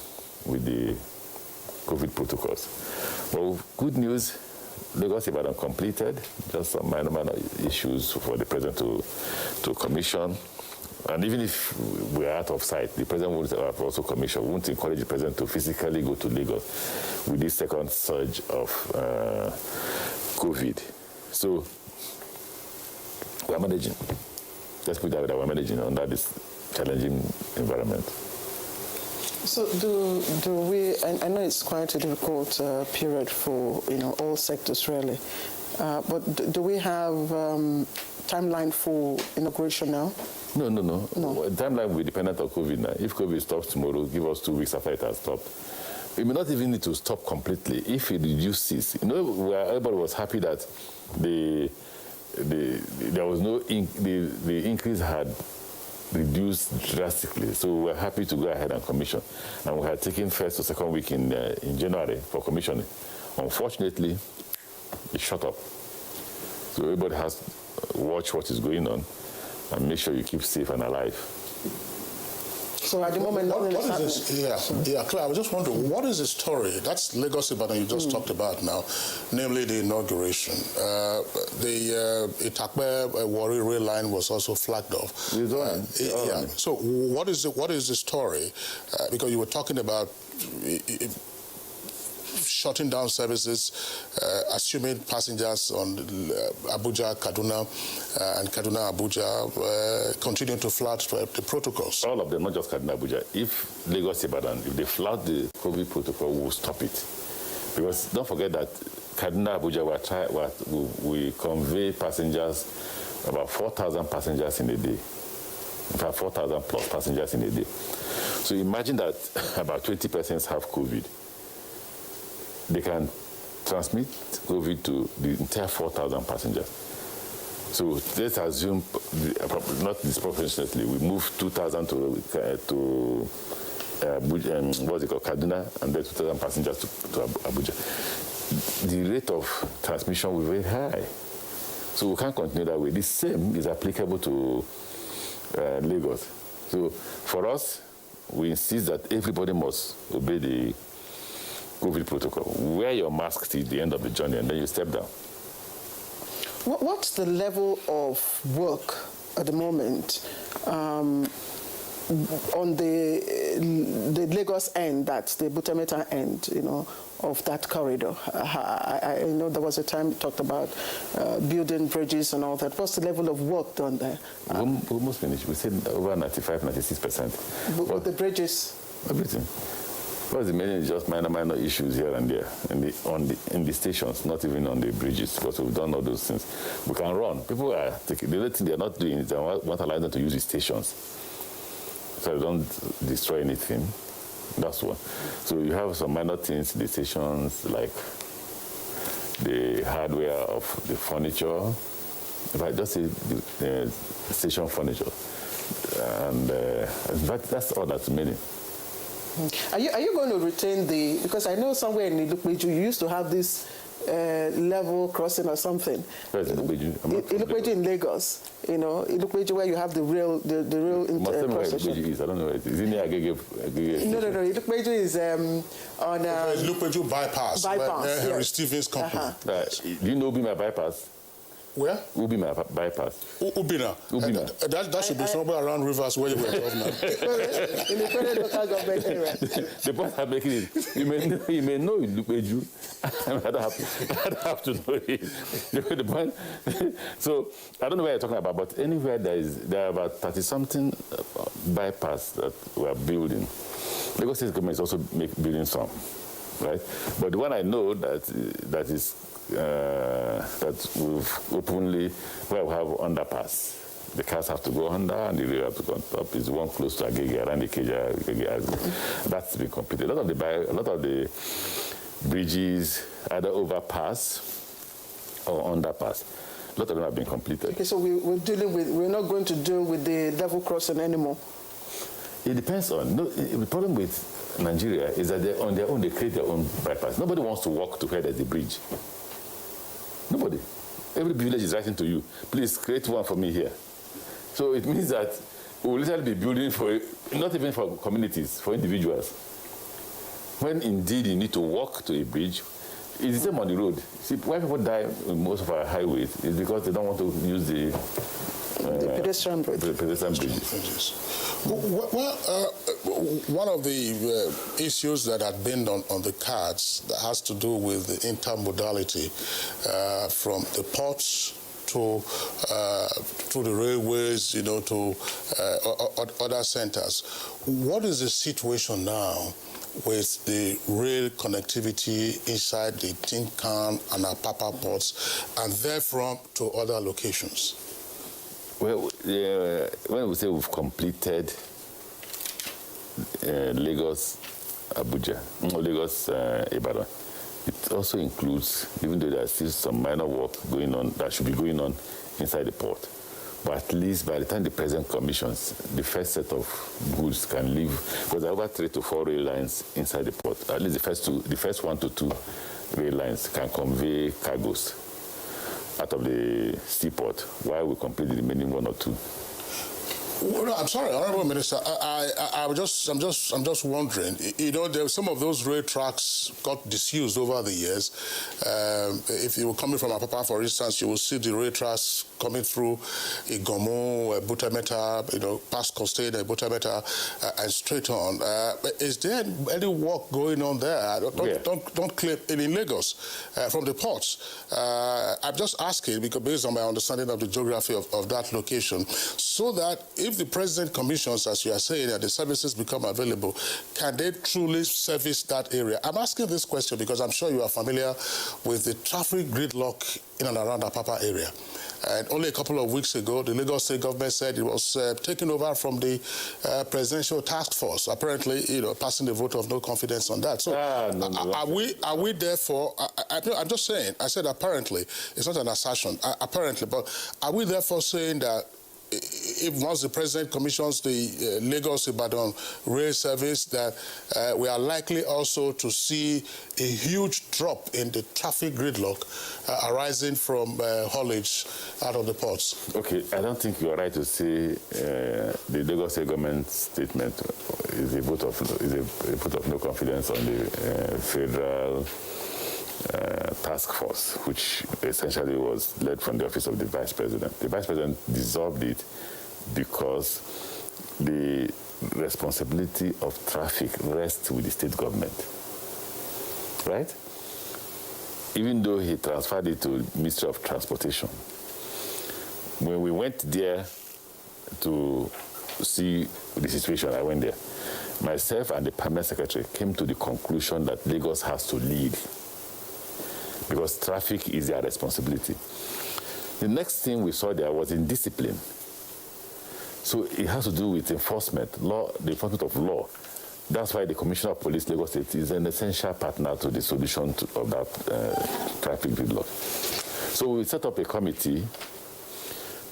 with the COVID protocols. Well, good news, Lagos-Ibadan completed, just some minor issues for the president to commission. And even if we are out of sight, the president would have also commissioned. We won't encourage the president to physically go to Lagos with this second surge of COVID. So we are managing. Let's put that way, we're managing under this challenging environment. So do we, I know it's quite a difficult period for all sectors really, but do we have timeline for inauguration now? No. The timeline will be dependent on COVID now. If COVID stops tomorrow, give us 2 weeks after it has stopped. We may not even need to stop completely if it reduces. Everybody was happy that there was no the increase had reduced drastically, so we're happy to go ahead and commission. And we had taken first or second week in January for commissioning. Unfortunately, it shut up. So everybody has to watch what is going on and make sure you keep safe and alive. So at the moment, what is this? Yeah, Claire, I was just wondering, what is the story? That's Lagos-Ibadan you just talked about now, namely the inauguration. The Itakpe Warri rail line was also flagged off. So what is the story? Because you were talking about shutting down services, assuming passengers on Abuja, Kaduna, and Kaduna, Abuja, continuing to flout the protocols. All of them, not just Kaduna, Abuja. If Lagos, Ibadan, if they flout the COVID protocol, we'll stop it. Because don't forget that Kaduna, Abuja, we convey passengers, about 4,000 passengers in a day. In fact, 4,000 plus passengers in a day. So imagine that about 20 persons have COVID. They can transmit COVID to the entire 4,000 passengers. So let's assume, not disproportionately, we move 2,000 to Kaduna, and then 2,000 passengers to Abuja. The rate of transmission will be very high. So we can't continue that way. The same is applicable to Lagos. So for us, we insist that everybody must obey the COVID protocol. Wear your mask till the end of the journey, and then you step down. What's the level of work at the moment on the Lagos end, that's the Butemeta end, of that corridor. I know there was a time we talked about building bridges and all that. What's the level of work done there? We're almost finished. We said over 95, 96%. But the bridges? Everything. Because the main is just minor issues here and there in the stations, not even on the bridges, because we've done all those things. We can run. People are taking, the only thing they're not doing is they want to allow them to use the stations, so they don't destroy anything. That's one. So you have some minor things in the stations, like the hardware of the furniture. If I just say the station furniture, and that's all that's remaining. Are you going to retain because I know somewhere in Ilukpeju you used to have this level crossing or something. Where's Ilukpeju in Lagos, Ilukpeju where you have the real cross-section. I don't know where it is. Is it near Agege? No. Ilukpeju is on... Ilukpeju bypass. Bypass, Henry Stevens Company. Do you know Ubima bypass? Where? Ubima bypass. Ubina. That should be somewhere around Rivers where you were talking about. In the current local government area. The point I'm making is, you may know Ilukpeju. I don't have to know it. The point. So I don't know what you're talking about, but anywhere there are about 30-something bypass that we are building. Lagos State government is also building some, right? But the one I know that we've openly, where we have underpass. The cars have to go under and the rail have to go on top. Is the one close to Agege, around the Keja. That's been completed. A lot of the bridges, either overpass or underpass, a lot of them have been completed. Okay, so we're not going to deal with the level crossing anymore. It depends on. The problem with Nigeria is that on their own they create their own bypass. Nobody wants to walk to where there's a bridge. Nobody. Every village is writing to you, please create one for me here. So it means that we will literally be building for, not even for communities, for individuals. When indeed you need to walk to a bridge, it's the same on the road. See, why people die on most of our highways is because they don't want to use the pedestrian bridges. Well, one of the issues that had been on the cards that has to do with the intermodality from the ports to the railways, to other centers. What is the situation now with the rail connectivity inside the Tinkan and Apapa ports and therefrom to other locations? Well, when we say we've completed Lagos, Abuja, Lagos, Ibadan, it also includes, even though there's still some minor work going on that should be going on inside the port, but at least by the time the President commissions, the first set of goods can leave, because there are over 3 to 4 rail lines inside the port. At least the first 1 to 2 rail lines can convey cargoes out of the seaport, while we complete the remaining 1 or 2. Well, no, I'm sorry, Honourable Minister. I'm just wondering. Some of those rail tracks got disused over the years. If you were coming from Apapa, for instance, you will see the rail tracks coming through Igomo, Butemeta, past Costain, Butemeta, and straight on. Is there any work going on there? Don't claim in Lagos from the ports. I'm just asking because based on my understanding of the geography of that location, so that if the President commissions, as you are saying, and the services become available, can they truly service that area? I'm asking this question because I'm sure you are familiar with the traffic gridlock in and around the Apapa area. And only a couple of weeks ago, the Lagos State government said it was taken over from the presidential task force, apparently, passing the vote of no confidence on that. So are we therefore, I'm just saying, I said apparently, it's not an assertion, apparently, but are we therefore saying that if once the President commissions the Lagos-Ibadan rail service, that we are likely also to see a huge drop in the traffic gridlock arising from haulage out of the ports? Okay, I don't think you are right to say the Lagos government statement is a vote of no confidence on the federal task force, which essentially was led from the office of the Vice President. The Vice President dissolved it because the responsibility of traffic rests with the state government, right? Even though he transferred it to the Ministry of Transportation. When we went there to see the situation, I went there. Myself and the permanent secretary came to the conclusion that Lagos has to lead because traffic is their responsibility. The next thing we saw there was indiscipline. So it has to do with enforcement, law, the enforcement of law. That's why the Commissioner of Police, Lagos State, is an essential partner to the solution of that traffic gridlock. So we set up a committee,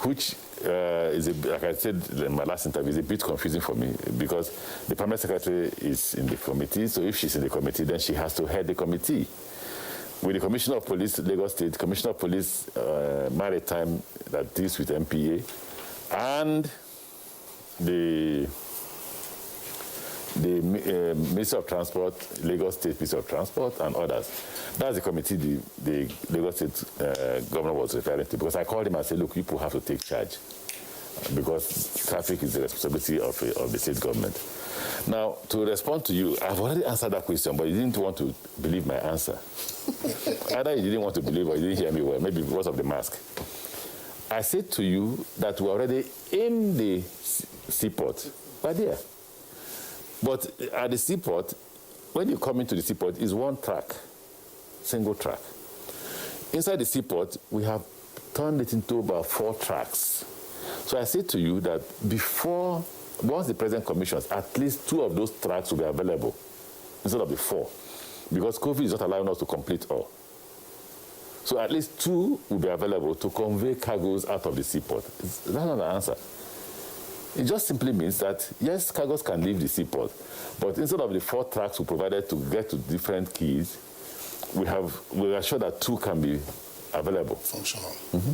which like I said in my last interview, is a bit confusing for me because the permanent secretary is in the committee. So if she's in the committee, then she has to head the committee. With the Commissioner of Police, Lagos State, Commissioner of Police Maritime that deals with MPA, and the Ministry of Transport, Lagos State Ministry of Transport, and others. That's the committee the Lagos State governor was referring to, because I called him and said, look, people have to take charge because traffic is the responsibility of the state government. Now, to respond to you, I've already answered that question, but you didn't want to believe my answer. Either you didn't want to believe or you didn't hear me well, maybe because of the mask. I said to you that we're already in the seaport, right there. But at the seaport, when you come into the seaport, is one track, single track. Inside the seaport, we have turned it into about 4 tracks. So I said to you that once the President commissions, at least 2 of those tracks will be available instead of the 4, because COVID is not allowing us to complete all. So at least 2 will be available to convey cargoes out of the seaport. That's not the answer. It just simply means that, yes, cargoes can leave the seaport, but instead of the 4 tracks we provided to get to different quays, we are sure that 2 can be available. Functional. Mm-hmm.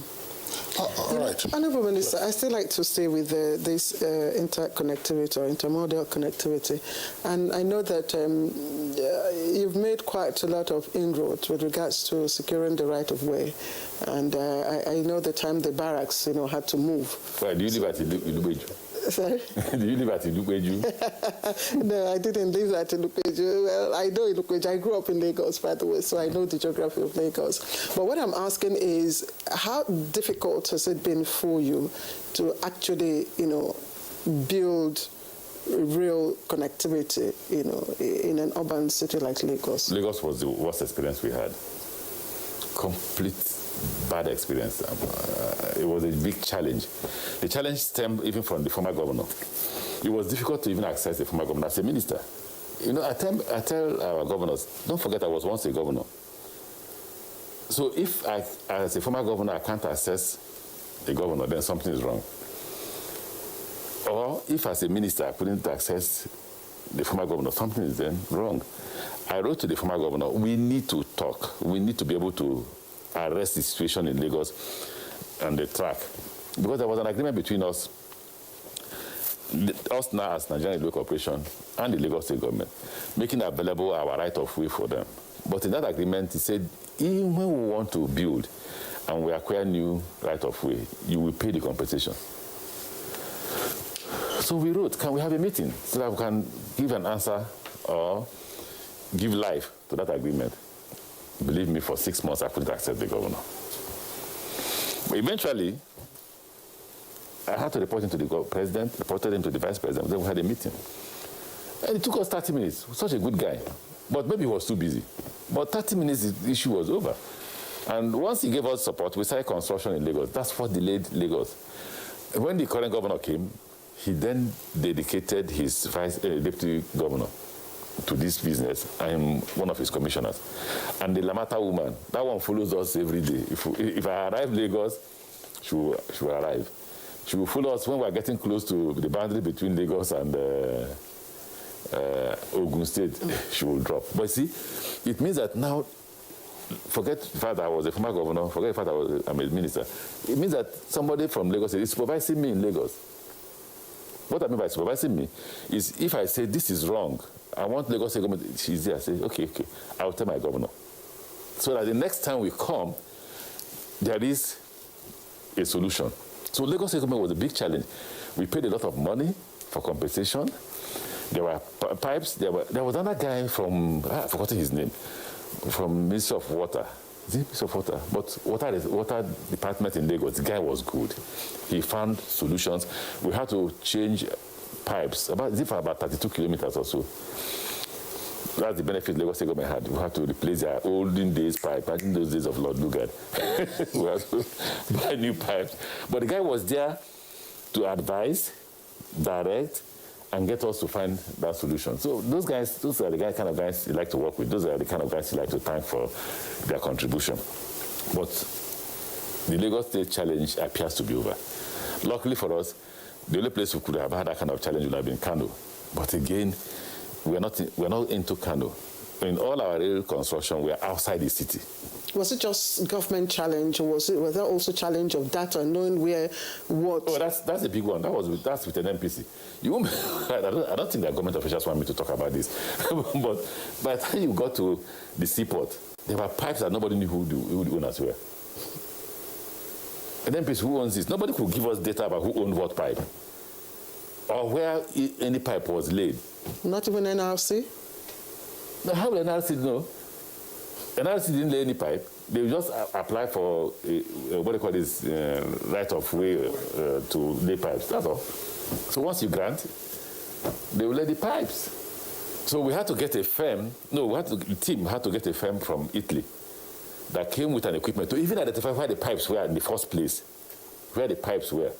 All right. Honourable Minister, I still like to stay with this interconnectivity or intermodal connectivity. And I know that you've made quite a lot of inroads with regards to securing the right-of-way. And I know the time the barracks, had to move. Well, do you live at Ilubeju? Sorry? Do you live at Ilubeju? No, I didn't live at Ilubeju. Well, I know Ilubeju. I grew up in Lagos, by the way, so I know the geography of Lagos. But what I'm asking is, how difficult has it been for you to actually, build real connectivity, in an urban city like Lagos? Lagos was the worst experience we had. Complete bad experience. It was a big challenge. The challenge stemmed even from the former governor. It was difficult to even access the former governor as a minister. I tell our governors, don't forget I was once a governor. So if as a former governor, I can't access the governor, then something is wrong. Or if as a minister, I couldn't access the former governor, something is then wrong. I wrote to the former governor, we need to talk. We need to be able to arrest the situation in Lagos and the track. Because there was an agreement between us now as Nigerian Railway Corporation and the Lagos State government, making available our right-of-way for them. But in that agreement, he said, even when we want to build and we acquire new right-of-way, you will pay the compensation. So we wrote, can we have a meeting so that we can give an answer or give life to that agreement? Believe me, for 6 months, I couldn't accept the governor. But eventually, I had to report him to the president, reported him to the vice president, then we had a meeting. And it took us 30 minutes. Such a good guy. But maybe he was too busy. But 30 minutes, the issue was over. And once he gave us support, we started construction in Lagos. That's what delayed Lagos. When the current governor came, he then dedicated his deputy governor to this business. I am one of his commissioners. And the Lamata woman, that one follows us every day. If I arrive Lagos, she will arrive. She will follow us when we are getting close to the boundary between Lagos and Ogun State. She will drop. But see, it means that now, forget the fact that I was a former governor, forget the fact that I'm a minister. It means that somebody from Lagos is supervising me in Lagos. What I mean by supervising me is if I say this is wrong, I want Lagos State government, she's there, I say, okay, I will tell my governor. So that the next time we come, there is a solution. So Lagos State government was a big challenge. We paid a lot of money for compensation. There were pipes. There was another guy from, I've forgotten his name, from Ministry of Water. Is it Ministry of Water? But water department in Lagos, the guy was good. He found solutions. We had to change pipes, for about 32 kilometers or so. That's the benefit Lagos State government had. We had to replace their olden days pipe. Imagine those days of Lord Lugard. We had to buy new pipes. But the guy was there to advise, direct, and get us to find that solution. So those are the kind of guys you like to work with. Those are the kind of guys you like to thank for their contribution. But the Lagos State challenge appears to be over. Luckily for us, the only place we could have had that kind of challenge would have been Kano. But again, we're not into Kano. In all our rail construction, we're outside the city. Was it just government challenge, or was there also challenge of data, knowing what? Oh, that's a big one. That's with an NPC. I don't think that government officials want me to talk about this. But by the time you got to the seaport, there were pipes that nobody knew who the owners were. An NPC, who owns this? Nobody could give us data about who owned what pipe or where any pipe was laid. Not even NRC? No, how will NRC know? NRC didn't lay any pipe. They just apply for what do you call this, right of way to lay pipes. That's all. So once you grant, they will lay the pipes. So we had to get a firm. No, the team had to get a firm from Italy that came with an equipment to even identify where the pipes were in the first place, where the pipes were,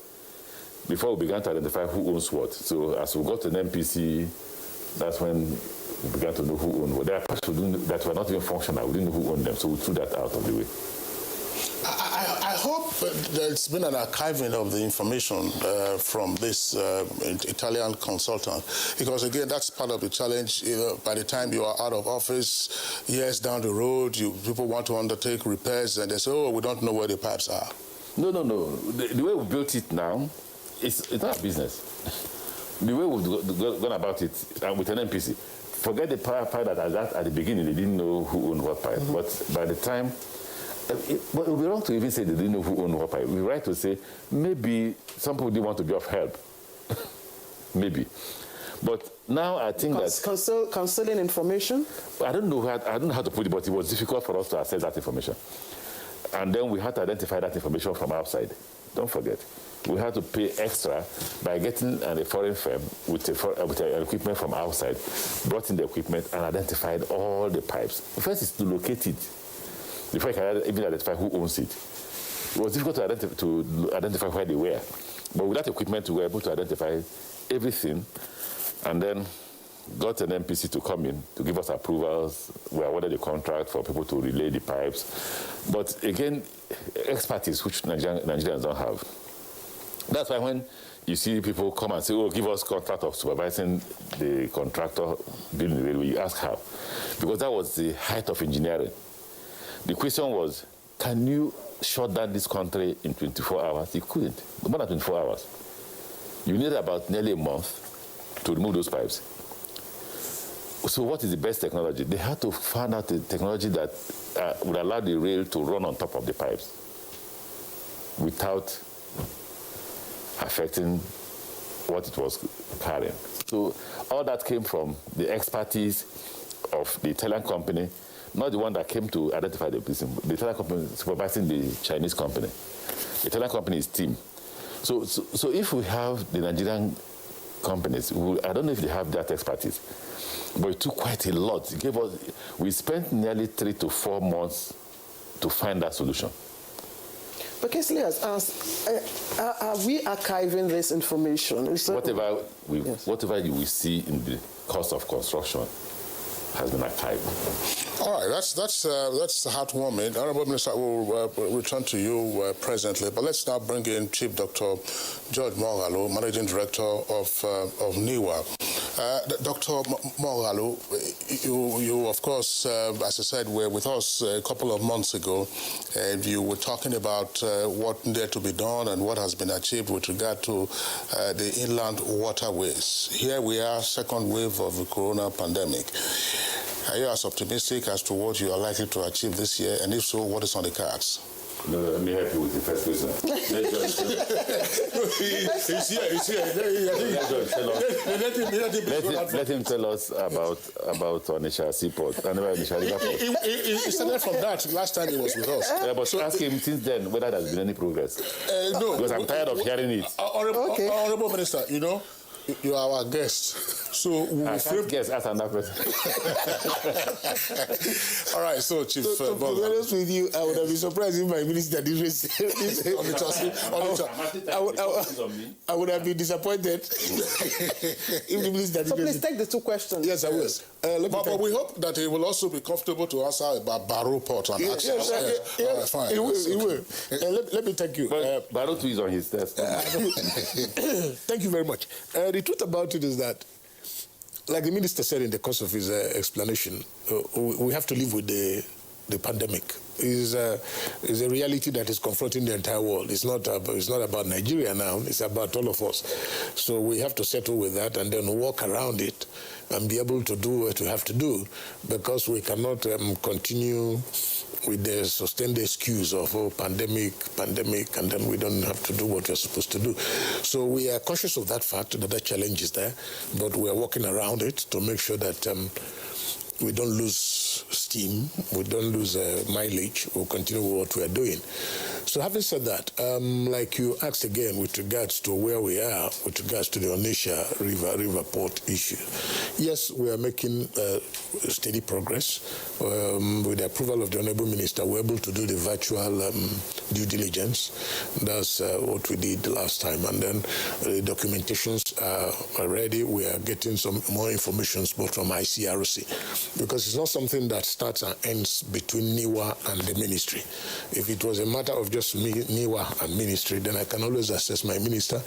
before we began to identify who owns what. So as we got an MPC, that's when we began to know who owned what. There are parts that were not even functional. We didn't know who owned them, so we threw that out of the way. I hope there's been an archiving of the information from this Italian consultant, because again, that's part of the challenge. By the time you are out of office, years down the road, people want to undertake repairs, and they say, "Oh, we don't know where the pipes are." No. The way we built it now, it's not a business. The way we've gone about it with an NPC, forget the pipe that at the beginning they didn't know who owned what pipe. Mm-hmm. But by the time, it would be wrong to even say they didn't know who owned what pipe. We're right to say maybe some people didn't want to be of help. Maybe. But now I think concealing information? I don't know how to put it, but it was difficult for us to access that information. And then we had to identify that information from outside. Don't forget. We had to pay extra by getting a foreign firm with equipment from outside, brought in the equipment and identified all the pipes. The first is to locate it before you can even identify who owns it. It was difficult to identify where they were. But with that equipment, we were able to identify everything and then got an MPC to come in to give us approvals. We awarded the contract for people to relay the pipes. But again, expertise, which Nigerians don't have. That's why when you see people come and say, "Oh, give us contract of supervising the contractor building the railway," you ask how. Because that was the height of engineering. The question was, can you shut down this country in 24 hours? You couldn't. More than 24 hours. You need about nearly a month to remove those pipes. So what is the best technology? They had to find out the technology that would allow the rail to run on top of the pipes without affecting what it was carrying. So all that came from the expertise of the Italian company, not the one that came to identify the business. The Italian company supervising the Chinese company. The Italian company is team. So if we have the Nigerian companies, I don't know if they have that expertise, but it took quite a lot. We spent nearly 3 to 4 months to find that solution. But Kingsley has asked, are we archiving this information? Whatever you will see in the cost of construction has been archived. All right, that's heartwarming. Honorable Minister, we'll return to you presently, but let's now bring in Chief Dr. George Moghalu, Managing Director of NIWA. Dr. Moghalu, you of course, as I said, were with us a couple of months ago, and you were talking about what needed to be done and what has been achieved with regard to the inland waterways. Here we are, second wave of the corona pandemic. Are you as optimistic as to what you are likely to achieve this year? And if so, what is on the cards? No, let me help you with the first question. Let him tell us about Onitsha Seaport. He started from that last time he was with us. Yeah, but ask him since then whether there's been any progress. No. Because I'm tired of hearing it. Honorable Minister, you know, you are our guest. So we will frame guest as another person. All right, so Chief. To be honest with you, I would have been surprised if my minister didn't receive I would have been disappointed if the minister didn't. So please take the two questions. Yes, I will. But we hope that he will also be comfortable to answer about Barrow Port and access. Yes, fine. He will. Let me thank you. Barrow too is on his desk. Thank you very much. The truth about it is that, like the minister said in the course of his explanation, we have to live with the pandemic. Is a reality that is confronting the entire world. It's not about Nigeria now. It's about all of us. So we have to settle with that and then walk around it and be able to do what we have to do, because we cannot continue with the sustained excuse of pandemic, and then we don't have to do what we're supposed to do. So we are conscious of that fact, that the challenge is there, but we are working around it to make sure that we don't lose steam, we don't lose mileage, we'll continue with what we are doing. So having said that, like you asked again with regards to where we are, with regards to the Onitsha River Port issue, yes, we are making steady progress. With the approval of the Honourable Minister, we're able to do the virtual due diligence. That's what we did last time. And then the documentations are ready. We are getting some more information both from ICRC, because it's not something that starts and ends between NIWA and the ministry. If it was a matter of just NIWA and ministry, then I can always assess my minister,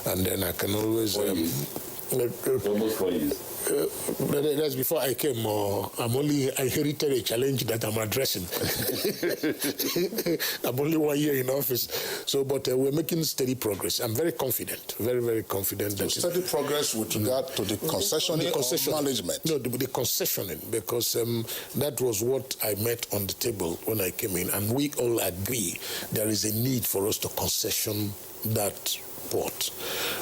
and then I can always... almost 4 years. That's before I came. I inherited a challenge that I'm addressing. I'm only 1 year in office. So, but we're making steady progress. I'm very confident, very, very confident. So steady progress with regard to the concessioning or management? No, the concessioning, because that was what I met on the table when I came in, and we all agree there is a need for us to concession that port.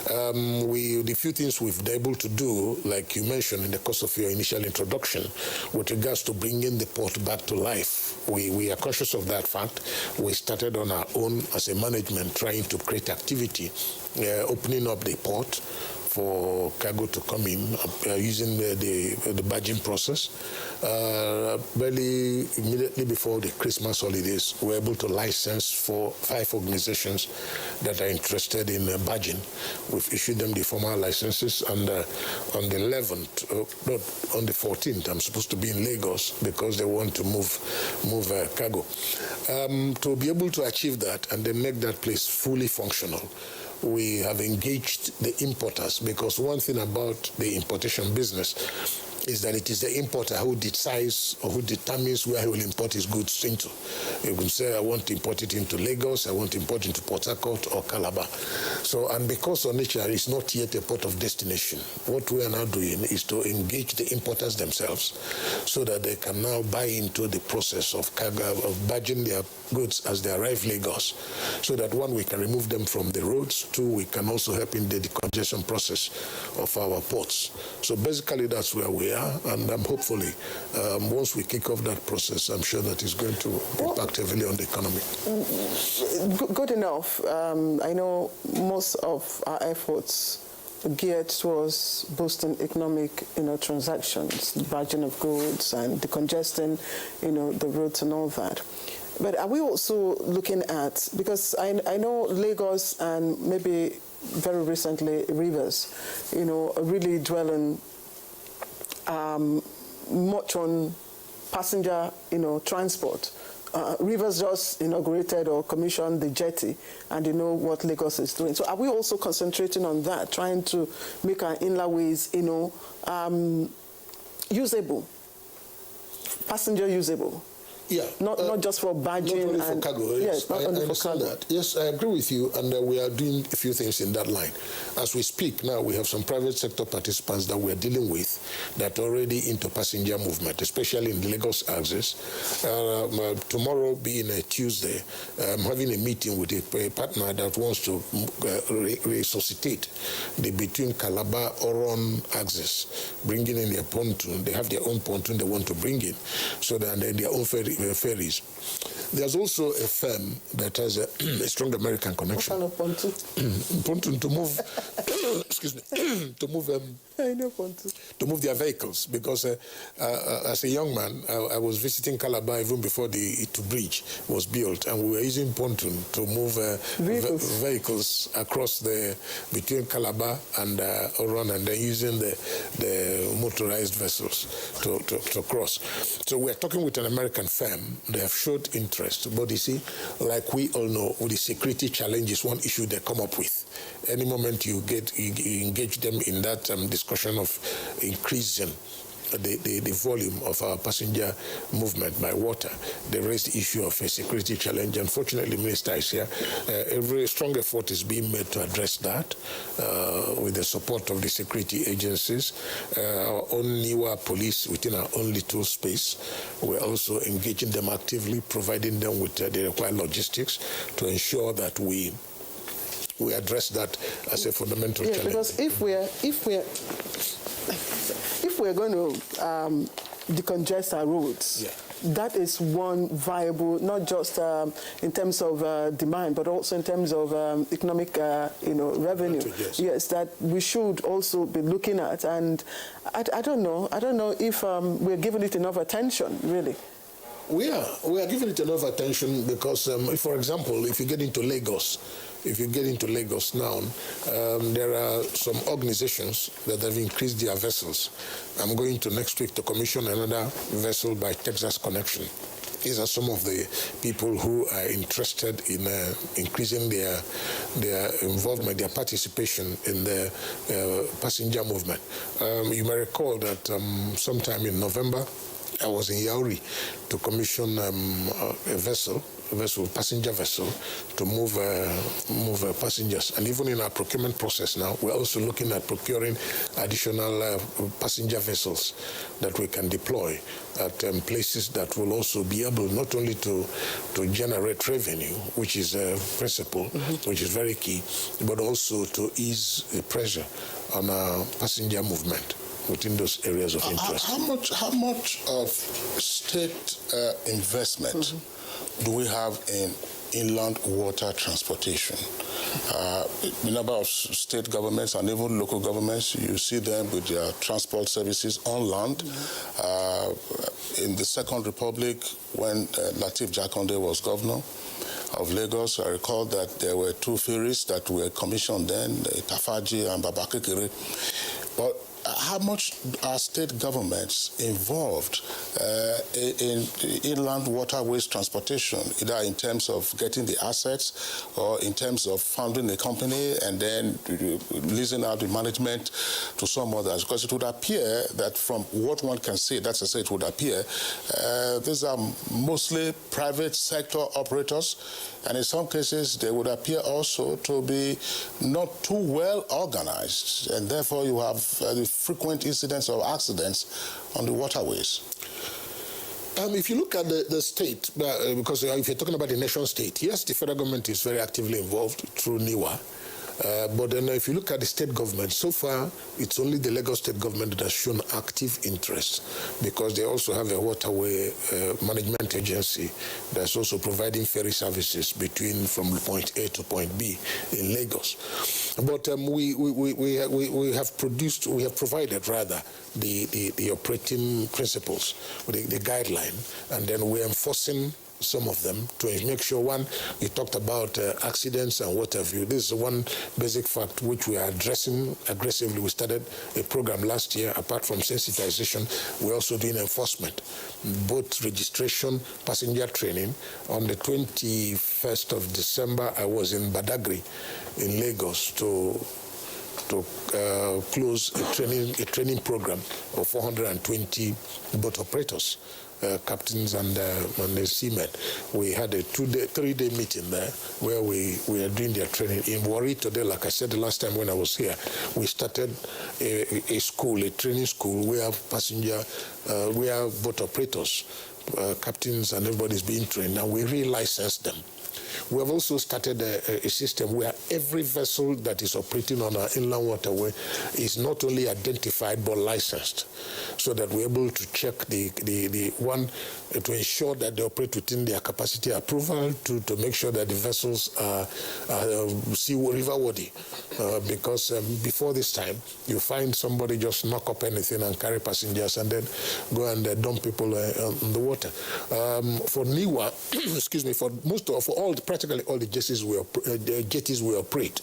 The few things we've been able to do, like you mentioned in the course of your initial introduction, with regards to bringing the port back to life, we are conscious of that fact. We started on our own as a management trying to create activity, opening up the port for cargo to come in using the badging process. Barely immediately before the Christmas holidays, we were able to license 5 organizations that are interested in badging. We've issued them the formal licenses, and on the 11th, on the 14th, I'm supposed to be in Lagos because they want to move cargo. To be able to achieve that and then make that place fully functional, we have engaged the importers, because one thing about the importation business is that it is the importer who decides or who determines where he will import his goods into. You can say, I want to import it into Lagos, I want to import it into Port Harcourt or Calabar. So, and because Onitsha is not yet a port of destination, what we are now doing is to engage the importers themselves so that they can now buy into the process of badging their goods as they arrive Lagos, so that one, we can remove them from the roads, two, we can also help in the decongestion process of our ports. So basically that's where we are, and hopefully once we kick off that process, I'm sure that it's going to impact heavily on the economy. Good enough. I know most of our efforts geared towards boosting economic, transactions, badging of goods and decongesting, the roads and all that. But are we also looking at, because I know Lagos and maybe very recently Rivers, really dwelling much on passenger, transport. Rivers just inaugurated or commissioned the jetty, and what Lagos is doing. So are we also concentrating on that, trying to make our inland ways, usable, passenger usable? Yeah. Not just for barging. Not only and, for cargo. Yes, not I only for understand cargo. that. Yes, I agree with you, and we are doing a few things in that line. As we speak now, we have some private sector participants that we are dealing with that are already into passenger movement, especially in the Lagos axis. Tomorrow being a Tuesday, I'm having a meeting with a partner that wants to resuscitate the between Calabar Oron axis, bringing in their pontoon. They have their own pontoon they want to bring in, so that and their own ferries. There's also a firm that has a strong American connection. What kind of pontoon? Pontoon to move, excuse me, to move I know pontoon. to move their vehicles, because as a young man, I was visiting Calabar even before the Itu Bridge was built, and we were using pontoon to move vehicles across between Calabar and Oron, and then using the motorized vessels to cross. So we're talking with an American firm. They have showed interest, but you see, like we all know, with the security challenge is one issue they come up with. Any moment you engage them in that discussion of increasing the volume of our passenger movement by water, they raise the issue of a security challenge. Unfortunately, Minister is here. Every strong effort is being made to address that with the support of the security agencies, our own newer police within our own little space. We're also engaging them actively, providing them with the required logistics to ensure that we address that as a fundamental challenge. Because if we're going to decongest our roads, that is one viable, not just in terms of demand, but also in terms of economic, revenue. Yes, that we should also be looking at. And I don't know if we're giving it enough attention, really. We are giving it enough attention because, if, for example, if you get into Lagos now, there are some organizations that have increased their vessels. I'm going to next week to commission another vessel by Texas Connection. These are some of the people who are interested in increasing their involvement, their participation in the passenger movement. You may recall that sometime in November, I was in Yauri to commission a passenger vessel to move passengers. And even in our procurement process now, we're also looking at procuring additional passenger vessels that we can deploy at places that will also be able not only to generate revenue, which is a principle, which is very key, but also to ease the pressure on our passenger movement within those areas of interest. How much of state investment do we have in inland water transportation? A number of state governments and even local governments, you see them with their transport services on land. In the Second Republic, when Lateef Jakonde was governor of Lagos, I recall that there were two ferries that were commissioned then, Tafaji and Babakekere. But how much are state governments involved in inland waterways transportation, either in terms of getting the assets or in terms of founding a company and then leasing out the management to some others? Because it would appear that from what one can see, that's to say it would appear, these are mostly private sector operators, and in some cases they would appear also to be not too well organized, and therefore you have the frequent incidents of accidents on the waterways. If you look at the state, because if you're talking about the nation state, yes, the federal government is very actively involved through NIWA. But then if you look at the state government, so far it's only the Lagos state government that has shown active interest, because they also have a waterway management agency that's also providing ferry services from point A to point B in Lagos. But we have provided the operating principles, the guideline, and then we're enforcing some of them to make sure, one, you talked about accidents and what have you. This is one basic fact which we are addressing aggressively. We started a program last year. Apart from sensitization, we're also doing enforcement, both registration, passenger training. On the 21st of December, I was in Badagry in Lagos to close a training program of 420 boat operators captains and the seamen. We had a 3-day meeting there where we are doing their training. In Warri today, like I said the last time when I was here, we started a school, a training school. We have we have boat operators, captains, and everybody's being trained, and we re-licensed them. We have also started a system where every vessel that is operating on our inland waterway is not only identified but licensed, so that we're able to check the one to ensure that they operate within their capacity approval, to make sure that the vessels are river-worthy. Because before this time, you find somebody just knock up anything and carry passengers and then go and dump people on the water. For NIWA, excuse me, practically all the jetties we operate,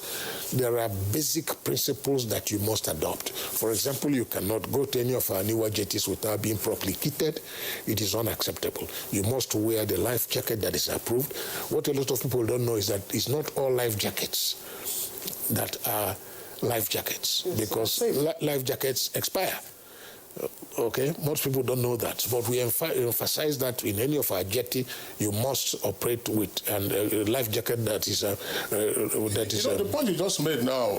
there are basic principles that you must adopt. For example, you cannot go to any of our NIWA jetties without being properly kitted. It is unacceptable. You must wear the life jacket that is approved. What a lot of people don't know is that it's not all life jackets that are life jackets, because life jackets expire. Okay, most people don't know that, but we emphasize that in any of our jetty, you must operate with a life jacket that is the point you just made now,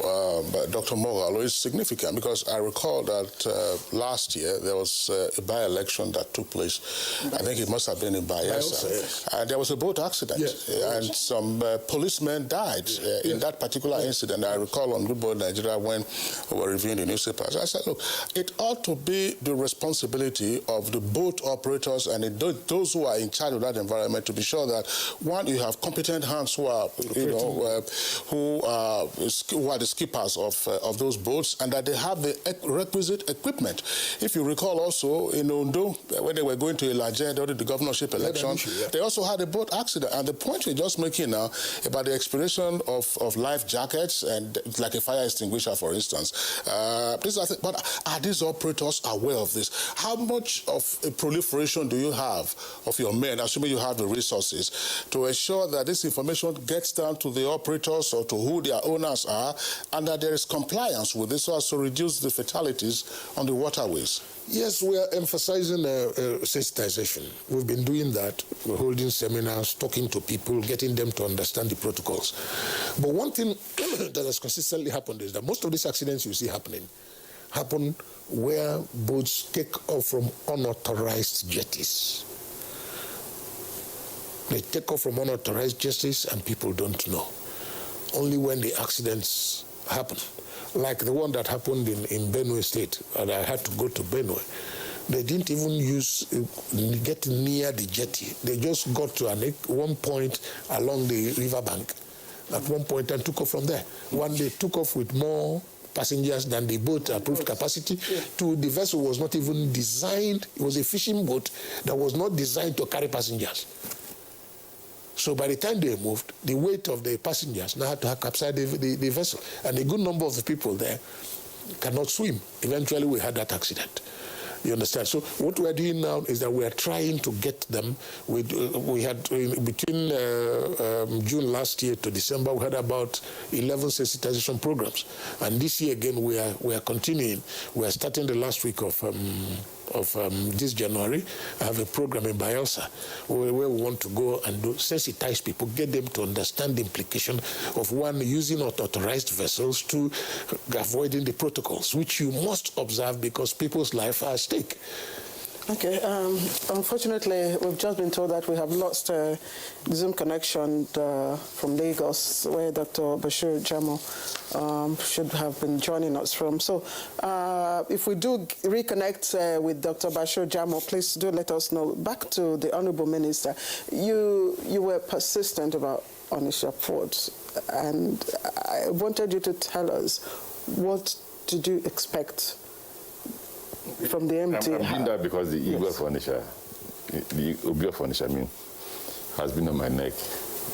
Dr. Mogalo, is significant, because I recall that last year there was a by-election that took place. I think it must have been in Bayelsa. Yes. And there was a boat accident, and some policemen died in that particular incident. I recall on Good Morning Nigeria when we were reviewing the newspapers. I said, look, it ought to be the responsibility of the boat operators and those who are in charge of that environment to be sure that, one, you have competent hands who are, who are the skippers of those boats, and that they have the requisite equipment. If you recall also in Ondo, when they were going to Ilaje during the governorship election, they also had a boat accident. And the point you're just making now about the expiration of life jackets and like a fire extinguisher, for instance, but are these operators aware of this? How much of a proliferation do you have of your men, assuming you have the resources, to ensure that this information gets down to the operators or to who their owners are, and that there is compliance with this so as to reduce the fatalities on the waterways? Yes, we are emphasizing sensitization. We've been doing that. We're holding seminars, talking to people, getting them to understand the protocols. But one thing that has consistently happened is that most of these accidents you see happen where boats take off from unauthorized jetties. They take off from unauthorized jetties and people don't know. Only when the accidents happen, like the one that happened in Benue State, and I had to go to Benue. They didn't even get near the jetty. They just got to one point along the riverbank at one point and took off from there. One day took off with more passengers than the boat approved capacity. The vessel was not even designed. It was a fishing boat that was not designed to carry passengers. So by the time they moved, the weight of the passengers now had to capsize the vessel. And a good number of the people there cannot swim. Eventually we had that accident. You understand? So what we're doing now is that we are trying to get them. We had between June last year to December, we had about 11 sensitization programs, and this year again we are continuing. We are starting the last week of this January. I have a program in Bayelsa where we want to go and sensitize people, get them to understand the implication of one using unauthorized vessels to avoiding the protocols, which you must observe because people's life are at stake. Okay. Unfortunately, we've just been told that we have lost Zoom connection from Lagos, where Dr. Bashir Jamo should have been joining us from. So if we do reconnect with Dr. Bashir Jamo, please do let us know. Back to the Honorable Minister. You were persistent about Onitsha Port, and I wanted you to tell us, what did you expect from the MD? I'm doing that because the ego of Onitsha, the Obi of Onitsha, has been on my neck,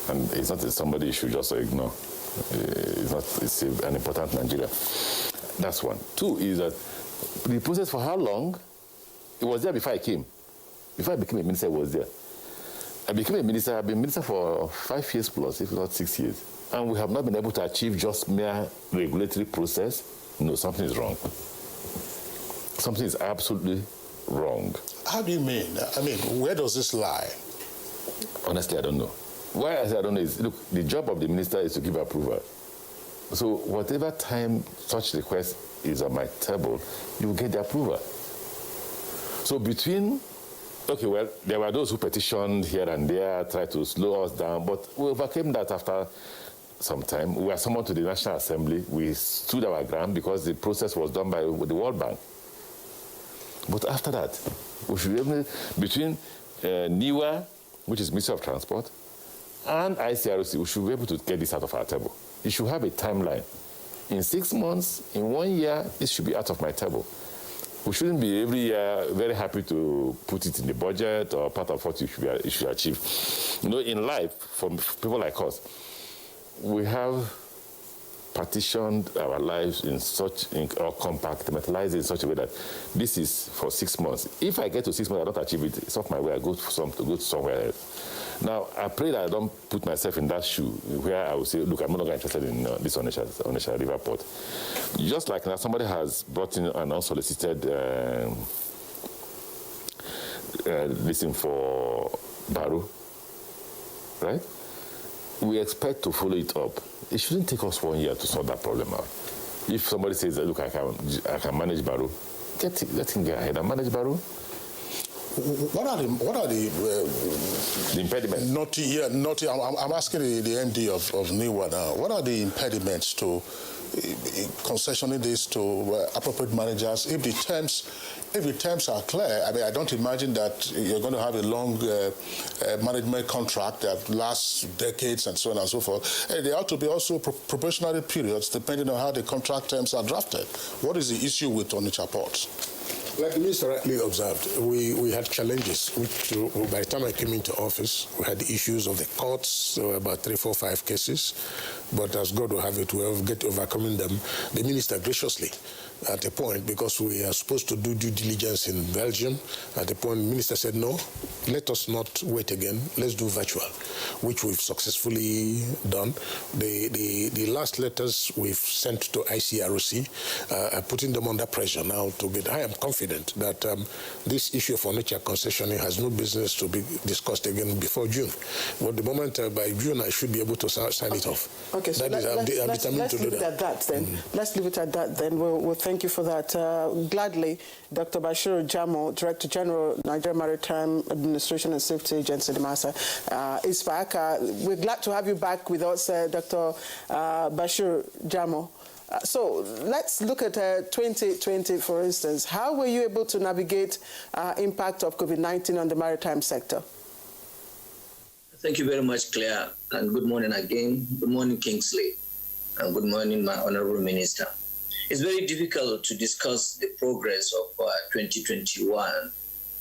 and it's not somebody you should just ignore. It's an important Nigeria. That's one. Two is that the process for how long? It was there before I came. Before I became a minister, it was there. I became a minister. I've been minister for 5 years plus, if not 6 years, and we have not been able to achieve just mere regulatory process. No, something is wrong. Something is absolutely wrong. How do you mean? I mean, where does this lie? Honestly, I don't know. Why I say I don't know is, look, the job of the minister is to give approval. So whatever time such request is on my table, you will get the approval. So between, okay, well, there were those who petitioned here and there, tried to slow us down, but we overcame that after some time. We were summoned to the National Assembly. We stood our ground because the process was done by the World Bank. But after that, we should be able, between NIWA, which is Ministry of Transport, and ICRC, we should be able to get this out of our table. You should have a timeline. In 6 months, in 1 year, it should be out of my table. We shouldn't be every year very happy to put it in the budget or part of what you should achieve. You know, in life, for people like us, we have partitioned our lives in such, or compartmentalized in such a way that this is for 6 months. If I get to 6 months, I don't achieve it, it's off my way, I go to somewhere else. Now, I pray that I don't put myself in that shoe where I will say, look, I'm no longer interested in this Onitsha River Port. Just like now, somebody has brought in an unsolicited listing for Baru, right? We expect to follow it up. It shouldn't take us 1 year to sort that problem out. If somebody says, look, I can manage Baru, let him get ahead and manage Baru. What are the impediments? I'm asking the MD of NIWA now. What are the impediments to concessioning this to appropriate managers if the terms are clear? I mean, I don't imagine that you're going to have a long management contract that lasts decades and so on and so forth. There ought to be also probationary periods depending on how the contract terms are drafted. What is the issue with Onitsha Port? Like the minister rightly observed, we had challenges, which by the time I came into office, we had the issues of the courts. There were about 3, 4, 5 cases. But as God will have it, we have get overcoming them. The minister graciously, at a point, because we are supposed to do due diligence in Belgium, at the point, the minister said, no, let us not wait again. Let's do virtual, which we've successfully done. The last letters we've sent to ICRC are putting them under pressure now to get. I am confident that this issue of Onitsha concessioning has no business to be discussed again before June. But the moment by June, I should be able to sign it off. Okay, so let's leave it at that then. Let's leave it at that then. We'll thank you for that. Gladly, Dr. Bashir Jamo, Director General, Nigerian Maritime Administration and Safety Agency, NIMASA, is back. We're glad to have you back with us, Dr. Bashir Jamo. So let's look at 2020, for instance. How were you able to navigate impact of COVID-19 on the maritime sector? Thank you very much, Claire, and good morning again. Good morning, Kingsley, and good morning, my Honorable Minister. It's very difficult to discuss the progress of 2021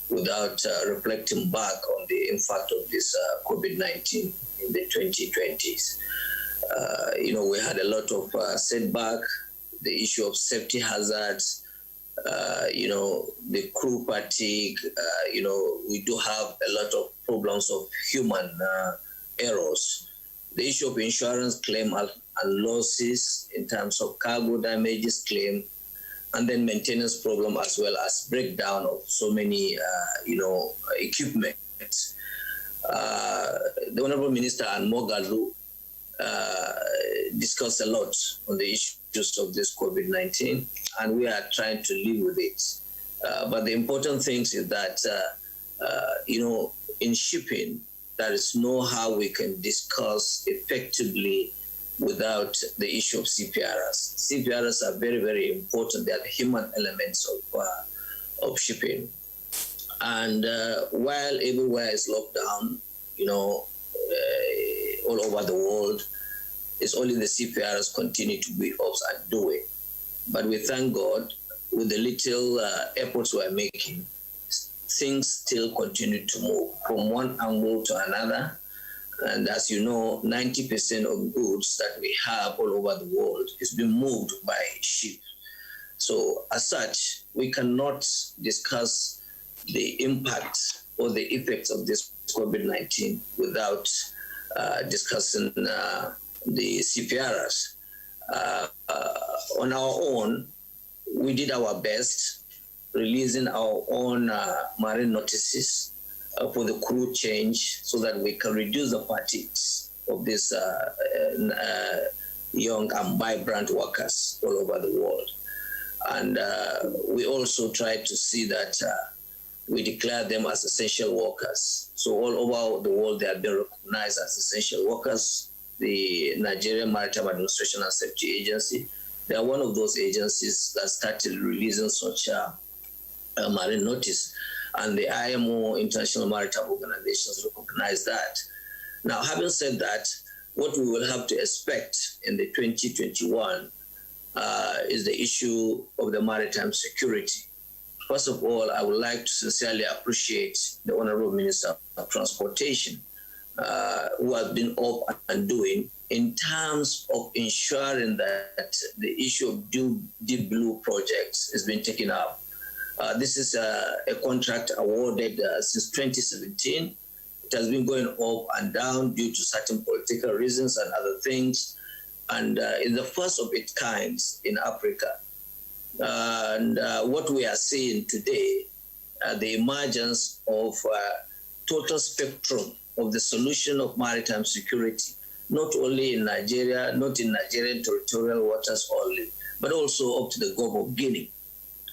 without reflecting back on the impact of this COVID-19 in the 2020s. You know, we had a lot of setback, the issue of safety hazards, you know, the crew fatigue, you know, we do have a lot of problems of human errors. The issue of insurance claim and losses in terms of cargo damages claim, and then maintenance problem as well as breakdown of so many, you know, equipment. The Honorable Minister and Mogalu discussed a lot on the issues of this COVID-19, and we are trying to live with it. But the important thing is that, you know, in shipping, there is no how we can discuss effectively without the issue of CPRs. CPRs are very, very important. They are the human elements of shipping. And while everywhere is locked down, you know, all over the world, it's only the CPRs continue to be up and doing. But we thank God, with the little efforts we're making, things still continue to move from one angle to another. And as you know, 90% of goods that we have all over the world is being moved by ship. So as such, we cannot discuss the impact or the effects of this COVID-19 without discussing the CPRs. On our own, we did our best releasing our own marine notices for the crew change so that we can reduce the fatigues of these young and vibrant workers all over the world. And we also try to see that we declare them as essential workers. So all over the world, they have been recognized as essential workers. The Nigerian Maritime Administration and Safety Agency, they are one of those agencies that started releasing such a marine notice. And the IMO, International Maritime Organizations, recognize that. Now, having said that, what we will have to expect in the 2021 is the issue of the maritime security. First of all, I would like to sincerely appreciate the Honorable Minister of Transportation, who has been up and doing in terms of ensuring that the issue of Deep Blue projects has been taken up. This is a contract awarded since 2017. It has been going up and down due to certain political reasons and other things, and it's the first of its kind in Africa. And what we are seeing today, the emergence of total spectrum of the solution of maritime security, not only in Nigeria, not in Nigerian territorial waters only, but also up to the Gulf of Guinea.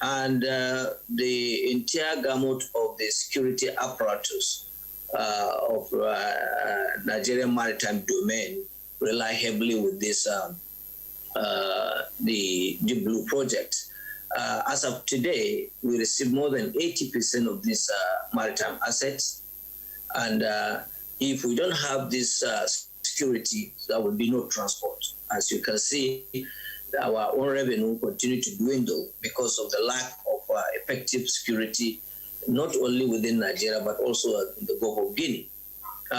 And the entire gamut of the security apparatus of Nigerian maritime domain rely heavily with this, the Deep Blue project. As of today, we receive more than 80% of these maritime assets. And if we don't have this security, there will be no transport. As you can see, our own revenue continue to dwindle because of the lack of effective security, not only within Nigeria, but also in the Gulf of Guinea.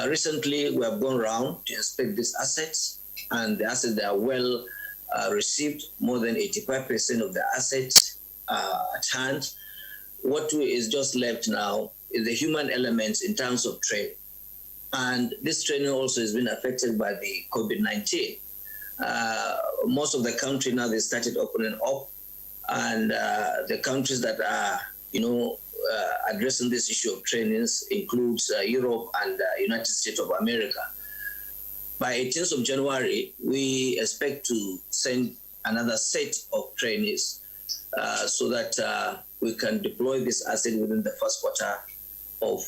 Recently, we have gone around to inspect these assets, and the assets are well received. More than 85% of the assets at hand. What is just left now is the human elements in terms of training. And this training also has been affected by the COVID-19. Most of the country now, they started opening up, and the countries that are, addressing this issue of trainings includes Europe and United States of America. By 18th of January, we expect to send another set of trainees so that we can deploy this asset within the first quarter of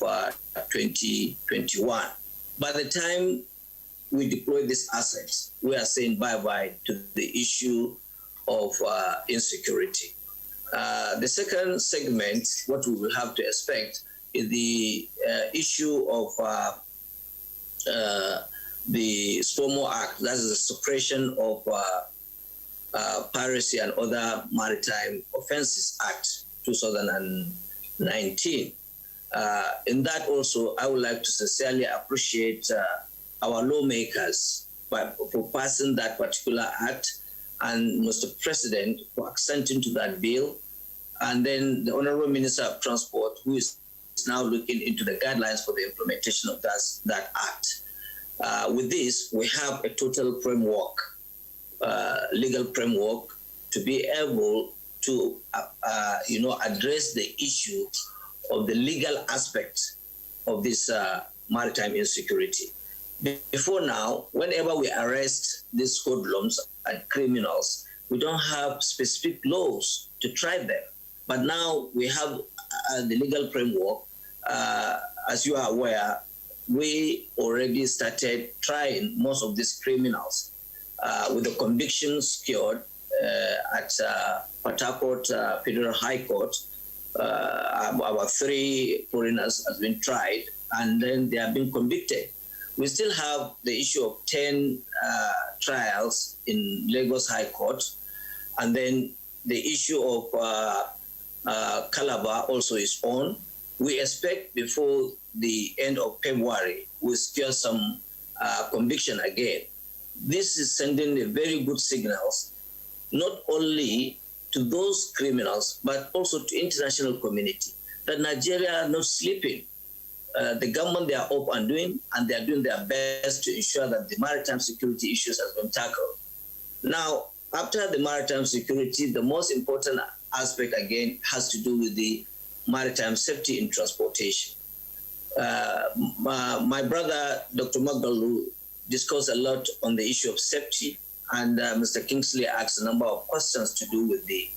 2021. By the time we deploy these assets, we are saying bye-bye to the issue of insecurity. The second segment, what we will have to expect, is the issue of the SPOMO Act, that is the Suppression of Piracy and Other Maritime Offences Act 2019. In that also, I would like to sincerely appreciate our lawmakers for passing that particular act, and Mr. President for assenting to that bill, and then the Honorable Minister of Transport, who is now looking into the guidelines for the implementation of that act. With this, we have a total framework, legal framework, to be able to, address the issue of the legal aspect of this maritime insecurity. Before now, whenever we arrest these hoodlums and criminals, we don't have specific laws to try them. But now we have the legal framework. As you are aware, we already started trying most of these criminals with the convictions secured at Port Harcourt Federal High Court. Our 3 foreigners have been tried, and then they have been convicted. We still have the issue of 10 trials in Lagos High Court, and then the issue of Calabar also is on. We expect before the end of February, we'll secure some conviction again. This is sending a very good signals, not only to those criminals, but also to international community, that Nigeria are not sleeping. The government, they are up and doing, and they are doing their best to ensure that the maritime security issues have been tackled. Now, after the maritime security, the most important aspect, again, has to do with the maritime safety in transportation. My brother, Dr. Magalu, discussed a lot on the issue of safety, and Mr. Kingsley asked a number of questions to do with the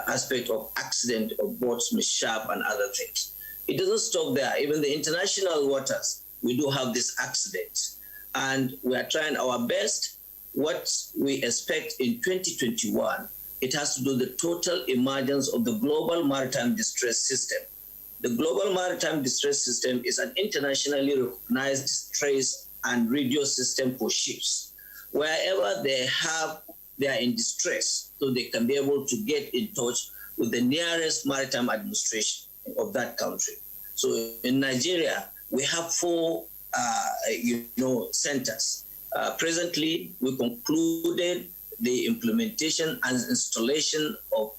aspect of accident of boats, mishap, and other things. It doesn't stop there. Even the international waters, we do have these accidents, and we are trying our best. What we expect in 2021, it has to do with the total emergence of the global maritime distress system. The global maritime distress system is an internationally recognized distress and radio system for ships. Wherever they are in distress, so they can be able to get in touch with the nearest maritime administration of that country. So in Nigeria, we have 4 centers. Presently, we concluded the implementation and installation of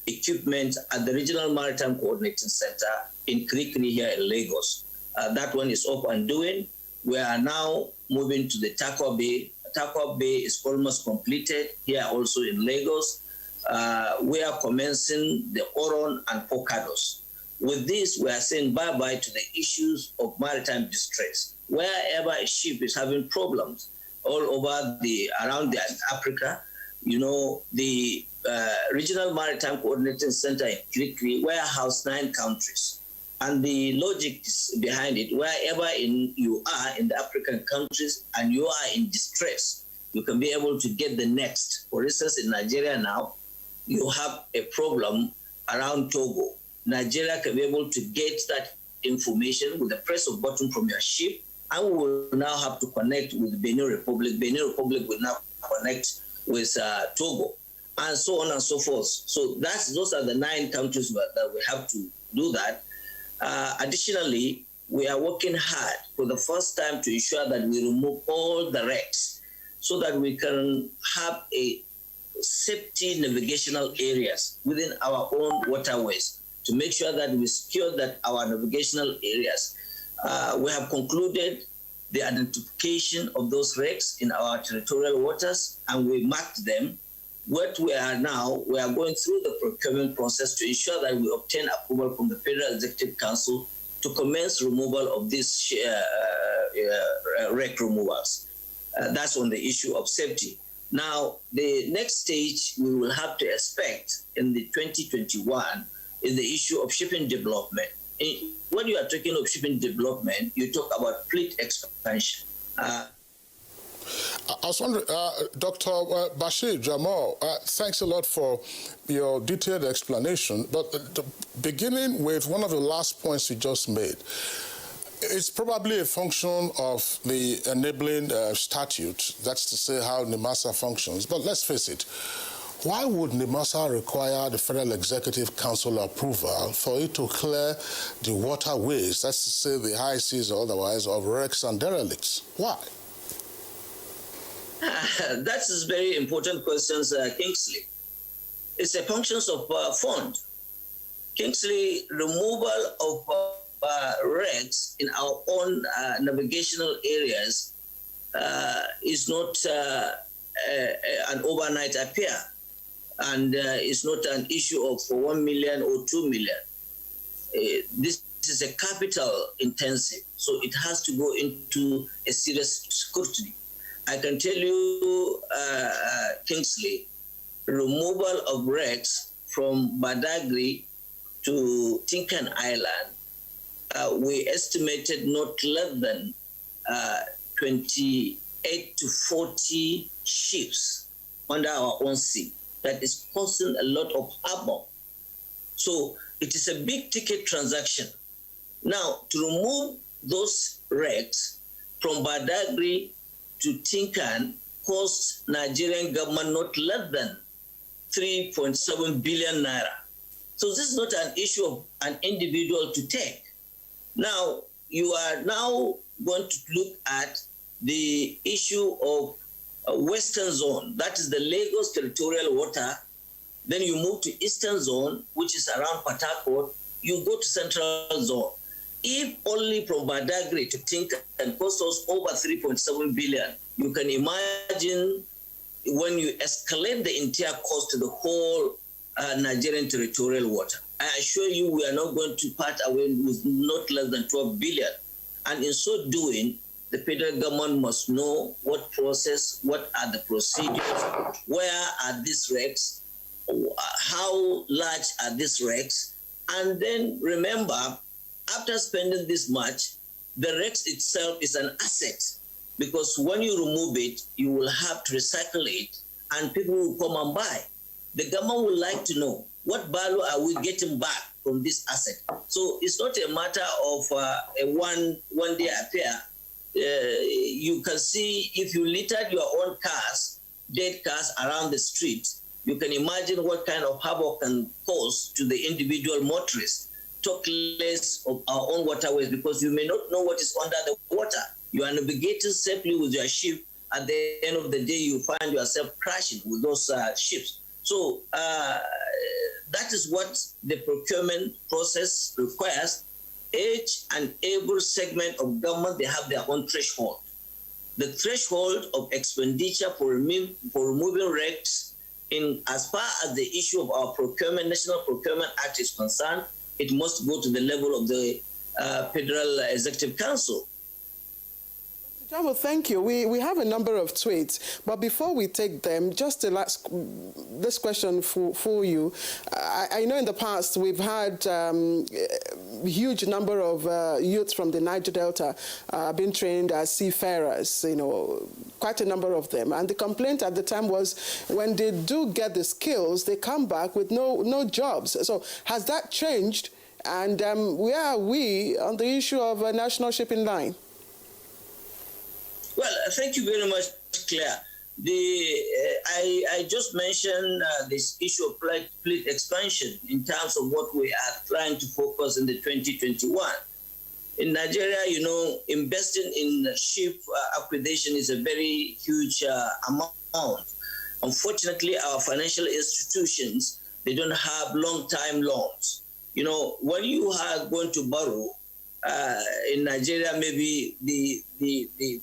equipment at the Regional Maritime Coordinating Center in Kirikiri here in Lagos. That one is up and doing. We are now moving to the Takwa Bay. Takwa Bay is almost completed here also in Lagos. We are commencing the Oron and Pocados. With this, we are saying bye-bye to the issues of maritime distress. Wherever a ship is having problems all over around Africa, the Regional Maritime Coordinating Center in Kirikiri warehouse 9 countries. And the logic behind it, wherever you are in the African countries and you are in distress, you can be able to get the next. For instance, in Nigeria now, you have a problem around Togo. Nigeria can be able to get that information with the press of button from your ship, and we will now have to connect with Benin Republic. Benin Republic will now connect with Togo, and so on and so forth. So those are the 9 countries that we have to do that. Additionally, we are working hard for the first time to ensure that we remove all the wrecks so that we can have a safety navigational areas within our own waterways to make sure that we secure that our navigational areas. We have concluded the identification of those wrecks in our territorial waters, and we marked them. What we are now, we are going through the procurement process to ensure that we obtain approval from the Federal Executive Council to commence removal of these wreck removals. That's on the issue of safety. Now, the next stage we will have to expect in the 2021 is the issue of shipping development. When you are talking of shipping development, you talk about fleet expansion. I was wondering, Dr. Bashir Jamal, thanks a lot for your detailed explanation. But beginning with one of the last points you just made, it's probably a function of the enabling statute, that's to say how NIMASA functions. But let's face it, why would NIMASA require the Federal Executive Council approval for it to clear the waterways, that's to say the high seas or otherwise, of wrecks and derelicts? Why? That is very important questions, Kingsley. It's a function of fund. Kingsley, removal of wrecks in our own navigational areas is not an overnight affair, and it's not an issue of 1 million or 2 million. This is a capital intensive, so it has to go into a serious scrutiny. I can tell you, Kingsley, removal of wrecks from Badagry to Tinkan Island, we estimated not less than 28 to 40 ships under our own sea. That is causing a lot of havoc. So it is a big ticket transaction. Now, to remove those wrecks from Badagry to Tinkan cost Nigerian government not less than 3.7 billion naira. So this is not an issue of an individual to take. Now, you are now going to look at the issue of a western zone, that is the Lagos territorial water. Then you move to eastern zone, which is around Port Harcourt. You go to central zone. If only from Badagry to Tinkan cost us over 3.7 billion, you can imagine when you escalate the entire cost to the whole Nigerian territorial water. I assure you we are not going to part away with not less than 12 billion. And in so doing, the federal government must know what process, what are the procedures, where are these wrecks, how large are these wrecks, and then remember, after spending this much, the wrecks itself is an asset, because when you remove it, you will have to recycle it, and people will come and buy. The government would like to know what value are we getting back from this asset. So it's not a matter of a one-day affair. You can see if you littered your own cars, dead cars around the street, you can imagine what kind of havoc can cause to the individual motorist. Talk less of our own waterways, because you may not know what is under the water. You are navigating safely with your ship. At the end of the day, you find yourself crashing with those ships. So that is what the procurement process requires. Each and every segment of government, they have their own threshold. The threshold of expenditure for removing wrecks, in as far as the issue of our procurement, National Procurement Act is concerned, it must go to the level of the Federal Executive Council. Jamo, thank you. We have a number of tweets, but before we take them, just to last this question for you. I know in the past we've had huge number of youths from the Niger Delta being trained as seafarers, quite a number of them. And the complaint at the time was when they do get the skills, they come back with no jobs. So has that changed? And where are we on the issue of a national shipping line? Well, thank you very much, Claire. I just mentioned this issue of fleet expansion in terms of what we are trying to focus in the 2021. In Nigeria, investing in ship acquisition is a very huge amount. Unfortunately, our financial institutions, they don't have long-time loans. When you are going to borrow, in Nigeria, maybe the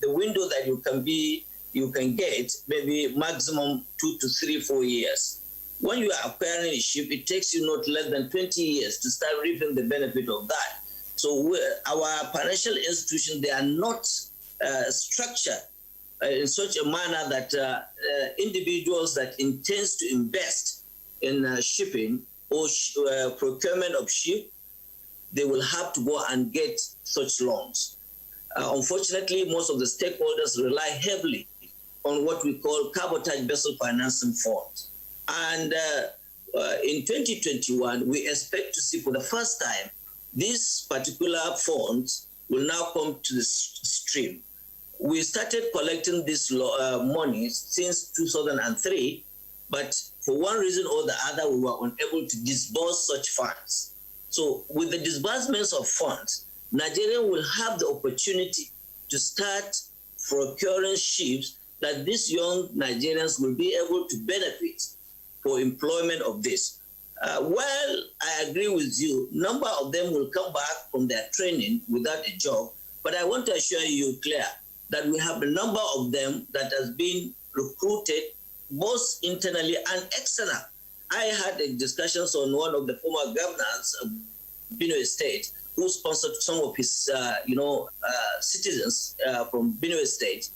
window that you can get maybe maximum 2 to 3, 4 years. When you are acquiring a ship, it takes you not less than 20 years to start reaping the benefit of that. So our financial institutions, they are not structured in such a manner that individuals that intends to invest in shipping or procurement of ship, they will have to go and get such loans. Unfortunately, most of the stakeholders rely heavily on what we call cabotage vessel financing funds. And in 2021, we expect to see for the first time, these particular funds will now come to the stream. We started collecting this money since 2003, but for one reason or the other, we were unable to disburse such funds. So with the disbursements of funds, Nigeria will have the opportunity to start procuring ships that these young Nigerians will be able to benefit for employment of this. Well, I agree with you, number of them will come back from their training without a job, but I want to assure you, Claire, that we have a number of them that has been recruited both internally and external. I had discussions on one of the former governors of Benue State who sponsored some of his, citizens from Benue State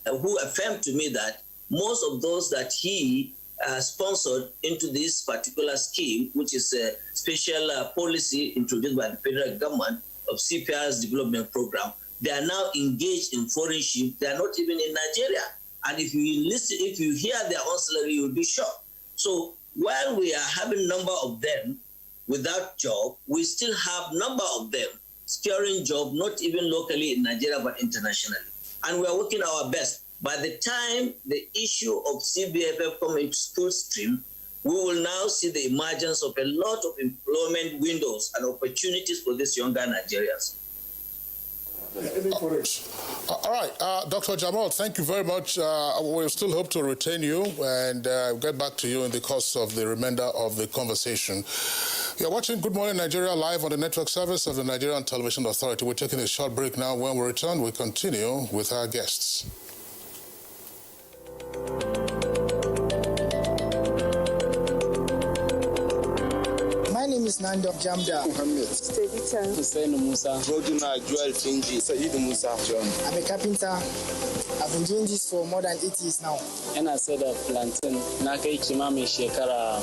who affirmed to me that most of those that he sponsored into this particular scheme, which is a special policy introduced by the federal government of CPR's development program, they are now engaged in foreign ships. They are not even in Nigeria. And if you hear their own salary, you'll be shocked. So while we are having a number of them without job, we still have number of them securing job, not even locally in Nigeria, but internationally. And we are working our best. By the time the issue of CBFF comes into full stream, we will now see the emergence of a lot of employment windows and opportunities for these younger Nigerians. All right, Dr. Jamal, thank you very much. We still hope to retain you and get back to you in the course of the remainder of the conversation. You're watching Good Morning Nigeria live on the network service of the Nigerian Television Authority. We're taking a short break now. When we return, we continue with our guests. is Nando Jamda. Muhammad. Stevita. Hussein Musa. Rodina Joel Finji. Said Musa. John. I'm a carpenter. I've been doing this for more than 8 years now. And I said a plantain. Nakai Chimami Shekara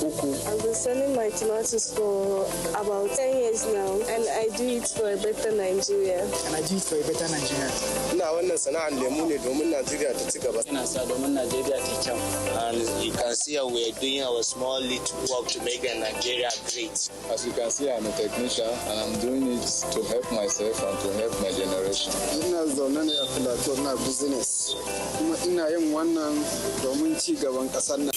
Uku. I've been selling my tomatoes for about 10 years now, and I do it for a better Nigeria. And I do it for a better Nigeria. Now, when the Sana and Lemuni, Domin Nigeria to take about. And I said, Domin Nigeria teacher. And you can see how we are doing our small little work to make Nigeria great. As you can see, I'm a technician, and I'm doing it to help myself and to help my generation. Business. Ina yin wannan domin ci gaban kasar nan.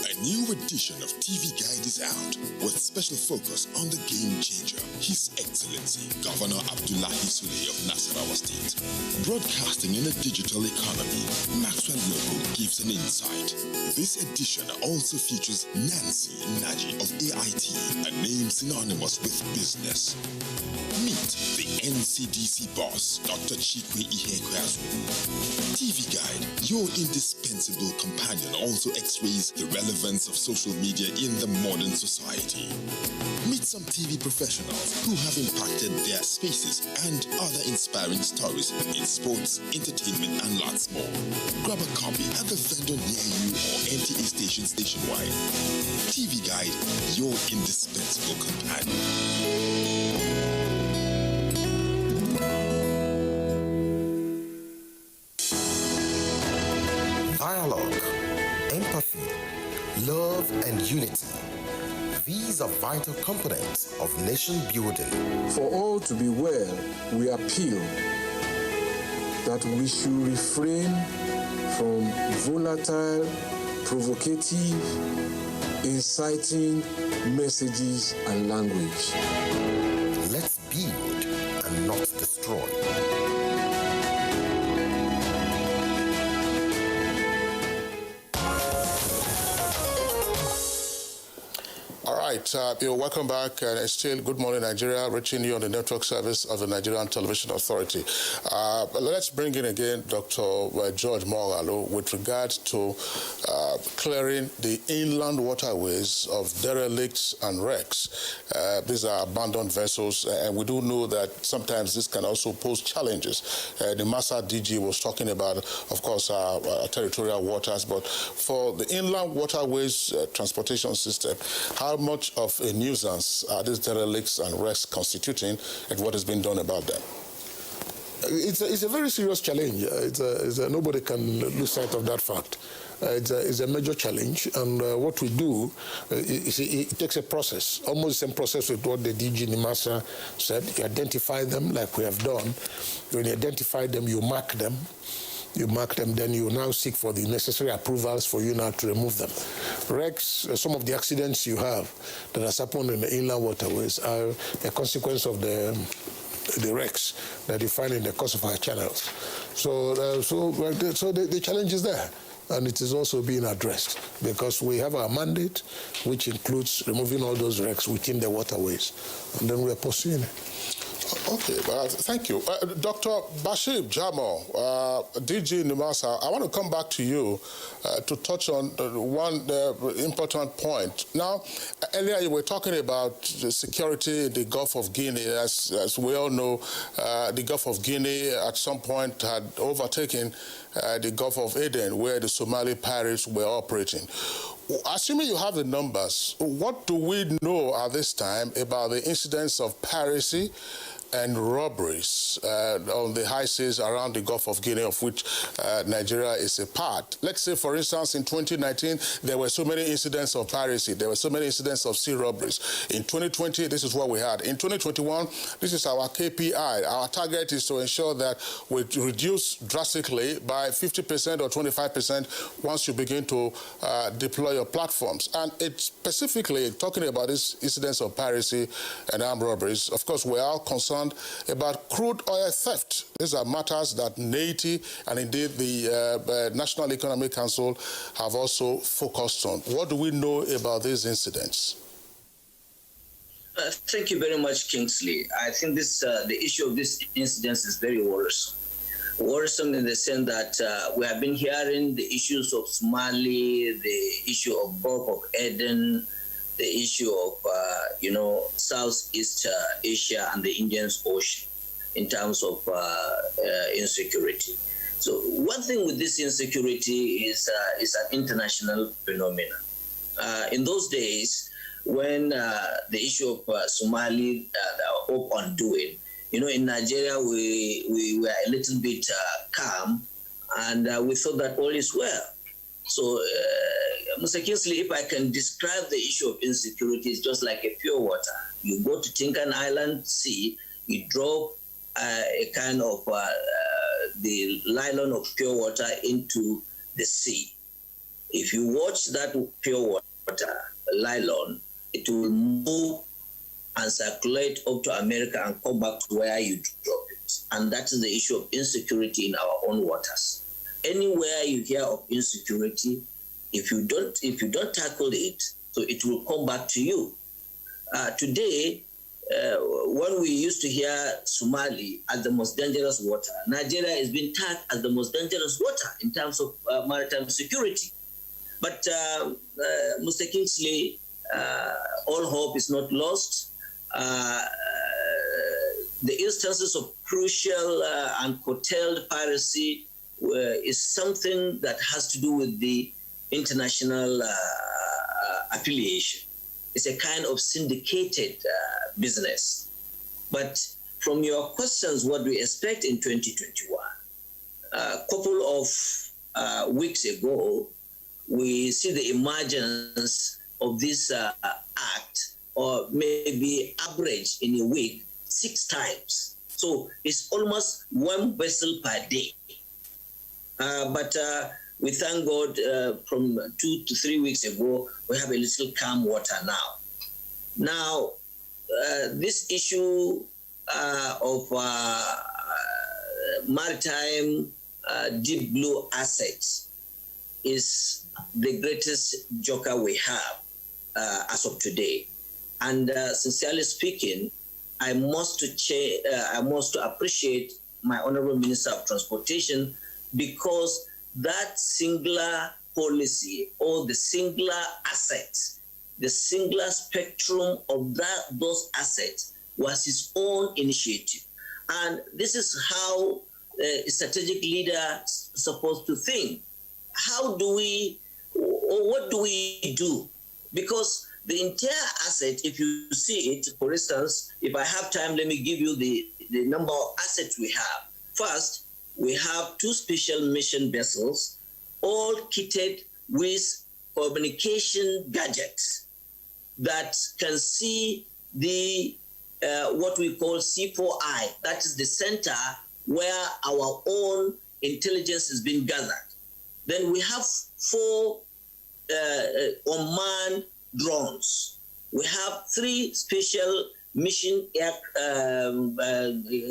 A new edition of TV Guide is out with special focus on the game changer, His Excellency Governor Abdullahi Sule of Nasarawa State. Broadcasting in a digital economy, Maxwell Logo gives an insight. This edition also features Nancy Naji of AIT, a name synonymous with business. Meet the NCDC boss, Dr. Chikwe Ihekweazu. TV Guide, your indispensable companion, also x-rays the relevance of social media in the modern society. Meet some TV professionals who have impacted their spaces and other inspiring stories in sports, entertainment, and lots more. Grab a copy at the vendor near you or NTA stations nationwide. TV Guide, your indispensable companion. Dialogue, empathy, love, and unity. These are vital components of nation building. For all to be well, we appeal that we should refrain from volatile, provocative, inciting messages and language. Let's build and not destroy. You're welcome back. Still, Good Morning Nigeria, reaching you on the network service of the Nigerian Television Authority. Let's bring in again Dr. George Moghalu with regard to clearing the inland waterways of derelicts and wrecks. These are abandoned vessels, and we do know that sometimes this can also pose challenges. The Massa DG was talking about, of course, our territorial waters, but for the inland waterways transportation system, how much of a nuisance are these derelicts and wrecks constituting, and what has been done about them? It's a very serious challenge. Nobody can lose sight of that fact. It's a major challenge, and what we do, it takes a process, almost the same process with what the DG Nimasa said. You identify them like we have done. When you identify them, you mark them. Then you now seek for the necessary approvals for you now to remove them. Wrecks, some of the accidents you have that has happened in the inland waterways are a consequence of the wrecks that you find in the course of our channels. So the challenge is there, and it is also being addressed because we have our mandate, which includes removing all those wrecks within the waterways, and then we are pursuing it. Okay, thank you. Dr. Bashir Jamal, DG Nimasa, I want to come back to you to touch on one important point. Now, earlier you were talking about the security in the Gulf of Guinea. As we all know, the Gulf of Guinea at some point had overtaken the Gulf of Aden, where the Somali pirates were operating. Assuming you have the numbers, what do we know at this time about the incidents of piracy and robberies on the high seas around the Gulf of Guinea, of which Nigeria is a part? Let's say, for instance, in 2019, there were so many incidents of piracy. There were so many incidents of sea robberies. In 2020, this is what we had. In 2021, this is our KPI. Our target is to ensure that we reduce drastically by 50% or 25% once you begin to deploy your platforms. And it's specifically talking about these incidents of piracy and armed robberies. Of course, we are concerned about crude oil theft. These are matters that NATI and indeed the National Economic Council have also focused on. What do we know about these incidents? Thank you very much, Kingsley. I think the issue of these incidents is very worrisome. worrisome in the sense that we have been hearing the issues of Somali, the issue of Gulf of Aden, the issue of, Southeast Asia and the Indian Ocean in terms of insecurity. So one thing with this insecurity is an international phenomenon. In those days, when the issue of Somali up undoing, in Nigeria, we were a little bit calm, and we thought that all is well. So, Mr. Kingsley, if I can describe the issue of insecurity, it's just like a pure water. You go to Tinkan Island Sea, you drop a kind of the nylon of pure water into the sea. If you watch that pure water, nylon, it will move and circulate up to America and come back to where you drop it. And that is the issue of insecurity in our own waters. Anywhere you hear of insecurity, if you don't tackle it, so it will come back to you. Today, when we used to hear Somali as the most dangerous water, Nigeria is being tagged as the most dangerous water in terms of maritime security. But Mr. Kingsley, all hope is not lost. The instances of crucial and curtailed piracy is something that has to do with the international affiliation. It's a kind of syndicated business. But from your questions, what we expect in 2021, a couple of weeks ago, we see the emergence of this act, or maybe average in a week, 6 times. So it's almost 1 vessel per day. But we thank God from 2 to 3 weeks ago, we have a little calm water now. Now, this issue of maritime deep blue assets is the greatest joker we have as of today. And sincerely speaking, I must appreciate my Honorable Minister of Transportation, because that singular policy or the singular assets, the singular spectrum of those assets was his own initiative. And this is how a strategic leader is supposed to think. How do we, or what do we do? Because the entire asset, if you see it, for instance, if I have time, let me give you the number of assets we have. First, we have 2 special mission vessels, all kitted with communication gadgets that can see the what we call C4I. That is the center where our own intelligence is being gathered. Then we have 4 unmanned drones. We have 3 special mission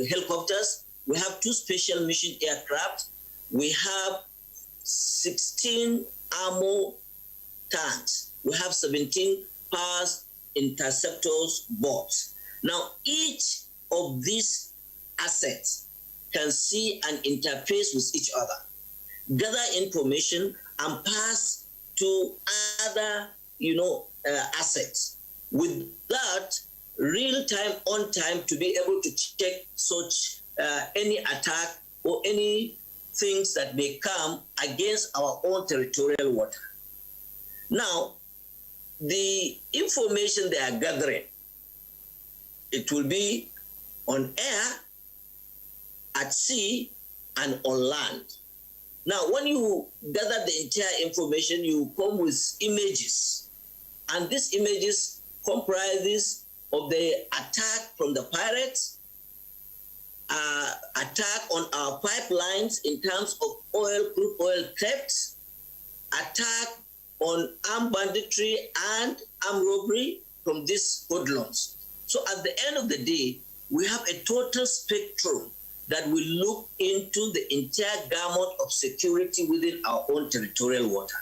helicopters. We have 2 special mission aircraft. We have 16 ammo tanks. We have 17 fast interceptors boats. Now, each of these assets can see and interface with each other, gather information, and pass to other, assets. With that, real time, on time, to be able to check such any attack or any things that may come against our own territorial water. Now, the information they are gathering, it will be on air, at sea, and on land. Now, when you gather the entire information, you come with images. And these images comprises of the attack from the pirates, attack on our pipelines in terms of crude oil thefts, attack on armed banditry and armed robbery from these hoodlums. So at the end of the day, we have a total spectrum that will look into the entire gamut of security within our own territorial water.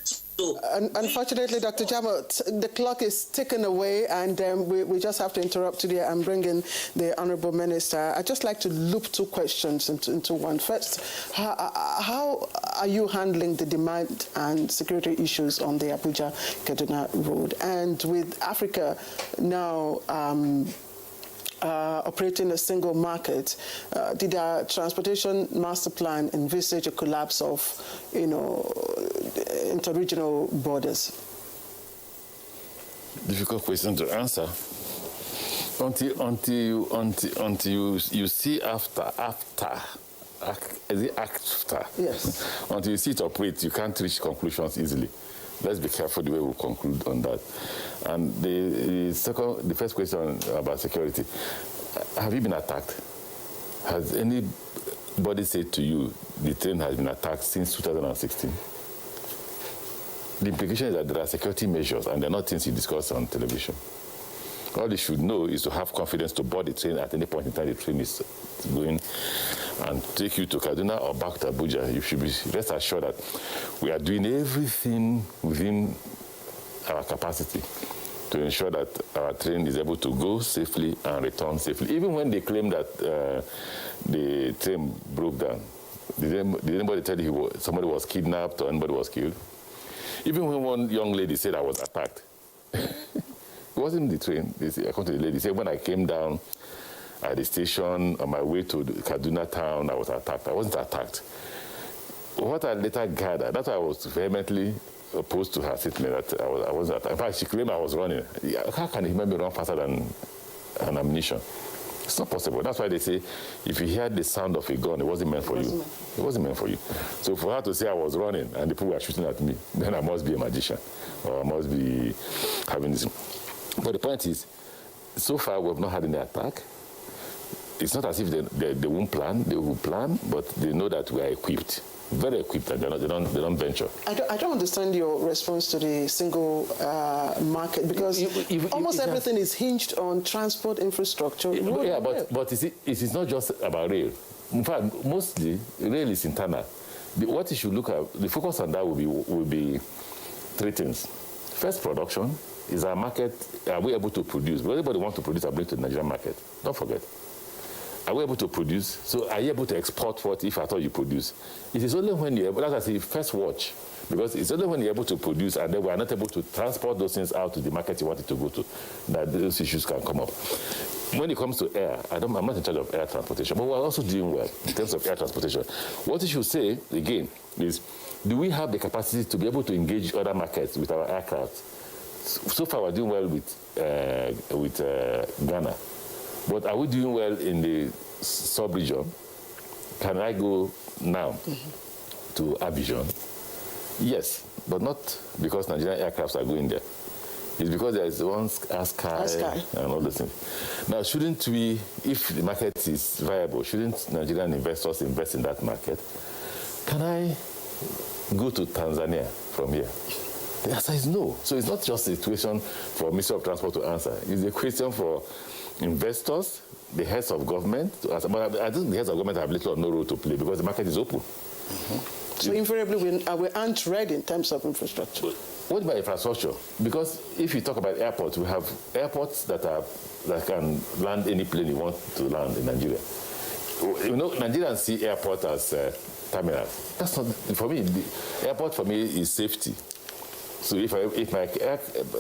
So, unfortunately, Dr. Jamo, the clock is ticking away, and we just have to interrupt today and bring in the Honourable Minister. I'd just like to loop two questions into one. First, how are you handling the demand and security issues on the Abuja-Kaduna road? And with Africa now operating a single market, did our transportation master plan envisage a collapse of, interregional borders? Difficult question to answer. Until you see after. Yes. Until you see it operate, you can't reach conclusions easily. Let's be careful the way we conclude on that. And the first question about security, have you been attacked? Has anybody said to you the train has been attacked since 2016? The implication is that there are security measures, and they're not things you discuss on television. All you should know is to have confidence to board the train at any point in time the train is going and take you to Kaduna or back to Abuja. You should be rest assured that we are doing everything within our capacity to ensure that our train is able to go safely and return safely. Even when they claim that the train broke down, did anybody tell you somebody was kidnapped or anybody was killed? Even when one young lady said I was attacked, it wasn't the train. I come to the lady, said when I came down at the station on my way to Kaduna town, I was attacked. I wasn't attacked. What I later gathered, that's why I was vehemently opposed to her statement that I wasn't attacked. In fact, she claimed I was running. How can a human being run faster than an ammunition? It's not possible. That's why they say if you hear the sound of a gun, it wasn't meant for you. It wasn't meant for you. So for her to say I was running and the people were shooting at me, then I must be a magician or I must be having this. But the point is, so far we have not had any attack. It's not as if they won't plan. They will plan, but they know that we are equipped, very equipped, and they don't venture. I don't understand your response to the single market, because almost everything is hinged on transport infrastructure. But it is not just about rail. In fact, mostly rail is internal. What you should look at, the focus on that will be three things. First, production. Is our market, are we able to produce? Because everybody wants to produce and bring to the Nigerian market. Don't forget. Are we able to produce? So are you able to export what, if at all you produce? It is only when you're able, that's the first watch, because it's only when you're able to produce and then we are not able to transport those things out to the market you want it to go to, that those issues can come up. When it comes to air, I'm not in charge of air transportation, but we're also doing well in terms of air transportation. What you should say, again, is do we have the capacity to be able to engage other markets with our aircraft? So far, we're doing well with Ghana. But are we doing well in the sub-region? Can I go now to Abuja? Yes, but not because Nigerian aircrafts are going there. It's because there is one sky and all those things. Now, shouldn't we, if the market is viable, shouldn't Nigerian investors invest in that market? Can I go to Tanzania from here? The answer is no. So it's not just a situation for Ministry of Transport to answer. It's a question for investors, the heads of government to answer. But I think the heads of government have little or no role to play because the market is open. So invariably, we aren't ready in terms of infrastructure. What about infrastructure? Because if you talk about airports, we have airports that can land any plane you want to land in Nigeria. You know, Nigerians see airport as terminals. That's not, for me, the airport for me is safety. So if my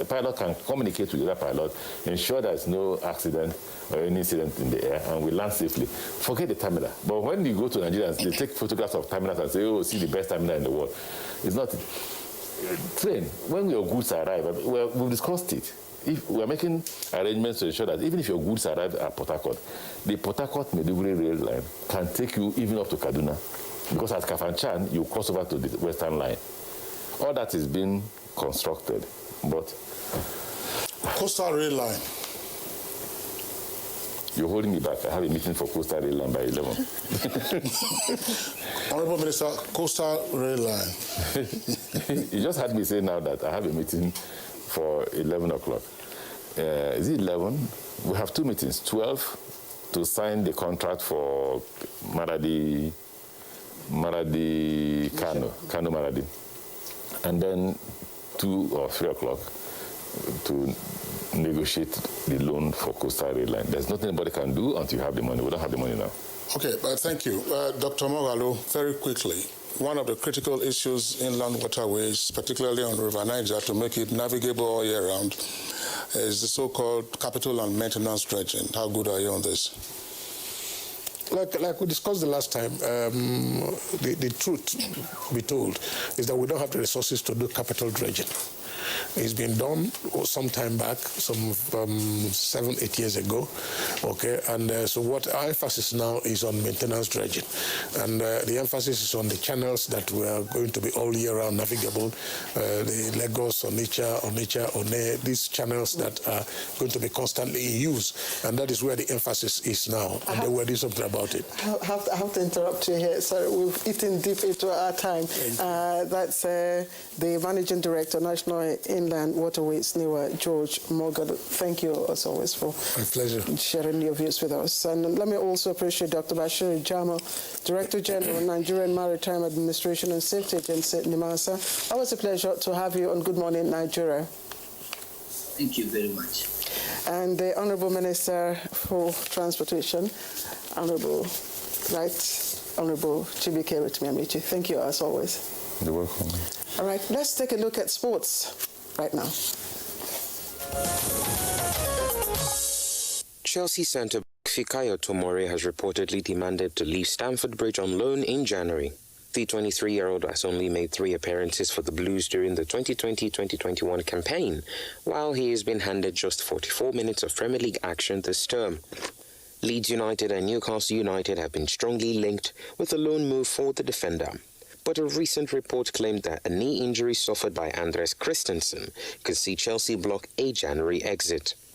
pilot can communicate with the other pilot, ensure there's no accident or any incident in the air, and we land safely, forget the terminal. But when you go to Nigerians, they take photographs of terminals and say, oh, see the best terminal in the world. It's not. Train, when your goods arrive, we've discussed it. If we're making arrangements to ensure that even if your goods arrive at Port Harcourt, the Port Harcourt-Maiduguri rail line can take you even up to Kaduna. Because at Kafanchan, you cross over to the Western line. All that is being constructed, but Coastal Rail Line. You're holding me back. I have a meeting for Coastal Rail Line by 11. Honorable Minister, Coastal Rail Line. You just had me say now that I have a meeting for 11 o'clock. Is it 11? We have two meetings. 12 to sign the contract for Maradi Kano Maradi. and then 2 or 3 o'clock to negotiate the loan for Coastal Rail Line. There's nothing anybody can do until you have the money. We don't have the money now. Okay, thank you. Dr. Moghalu, very quickly, one of the critical issues inland waterways, particularly on River Niger, to make it navigable all year round, is the so-called capital and maintenance dredging. How good are you on this? Like we discussed the last time, the truth be told is that we don't have the resources to do capital dredging. It's been done some time back, some 7-8 years ago, okay? And so what our emphasis now is on maintenance dredging. And the emphasis is on the channels that were going to be all year round navigable, the Lagos, Onitsha, One, these channels that are going to be constantly in use. And that is where the emphasis is now. And they will do something about it. I have to interrupt you here. Sorry, we've eaten deep into our time. That's the Managing Director, National Inland Waterways, NIWA, George Moghalu. Thank you, as always, for sharing your views with us. And let me also appreciate Dr. Bashir Jamo, Director General, Nigerian Maritime Administration and Safety Agency, NIMASA. Always a pleasure to have you on Good Morning Nigeria. Thank you very much. And the Honorable Minister for Transportation, Honorable Chibike Rotimi-Amaechi. Thank you, as always. You're welcome. All right, let's take a look at sports right now. Chelsea centre Fikayo Tomori has reportedly demanded to leave Stamford Bridge on loan in January. The 23-year-old has only made 3 appearances for the Blues during the 2020-2021 campaign, while he has been handed just 44 minutes of Premier League action this term. Leeds United and Newcastle United have been strongly linked with a loan move for the defender. But a recent report claimed that a knee injury suffered by Andres Christensen could see Chelsea block a January exit.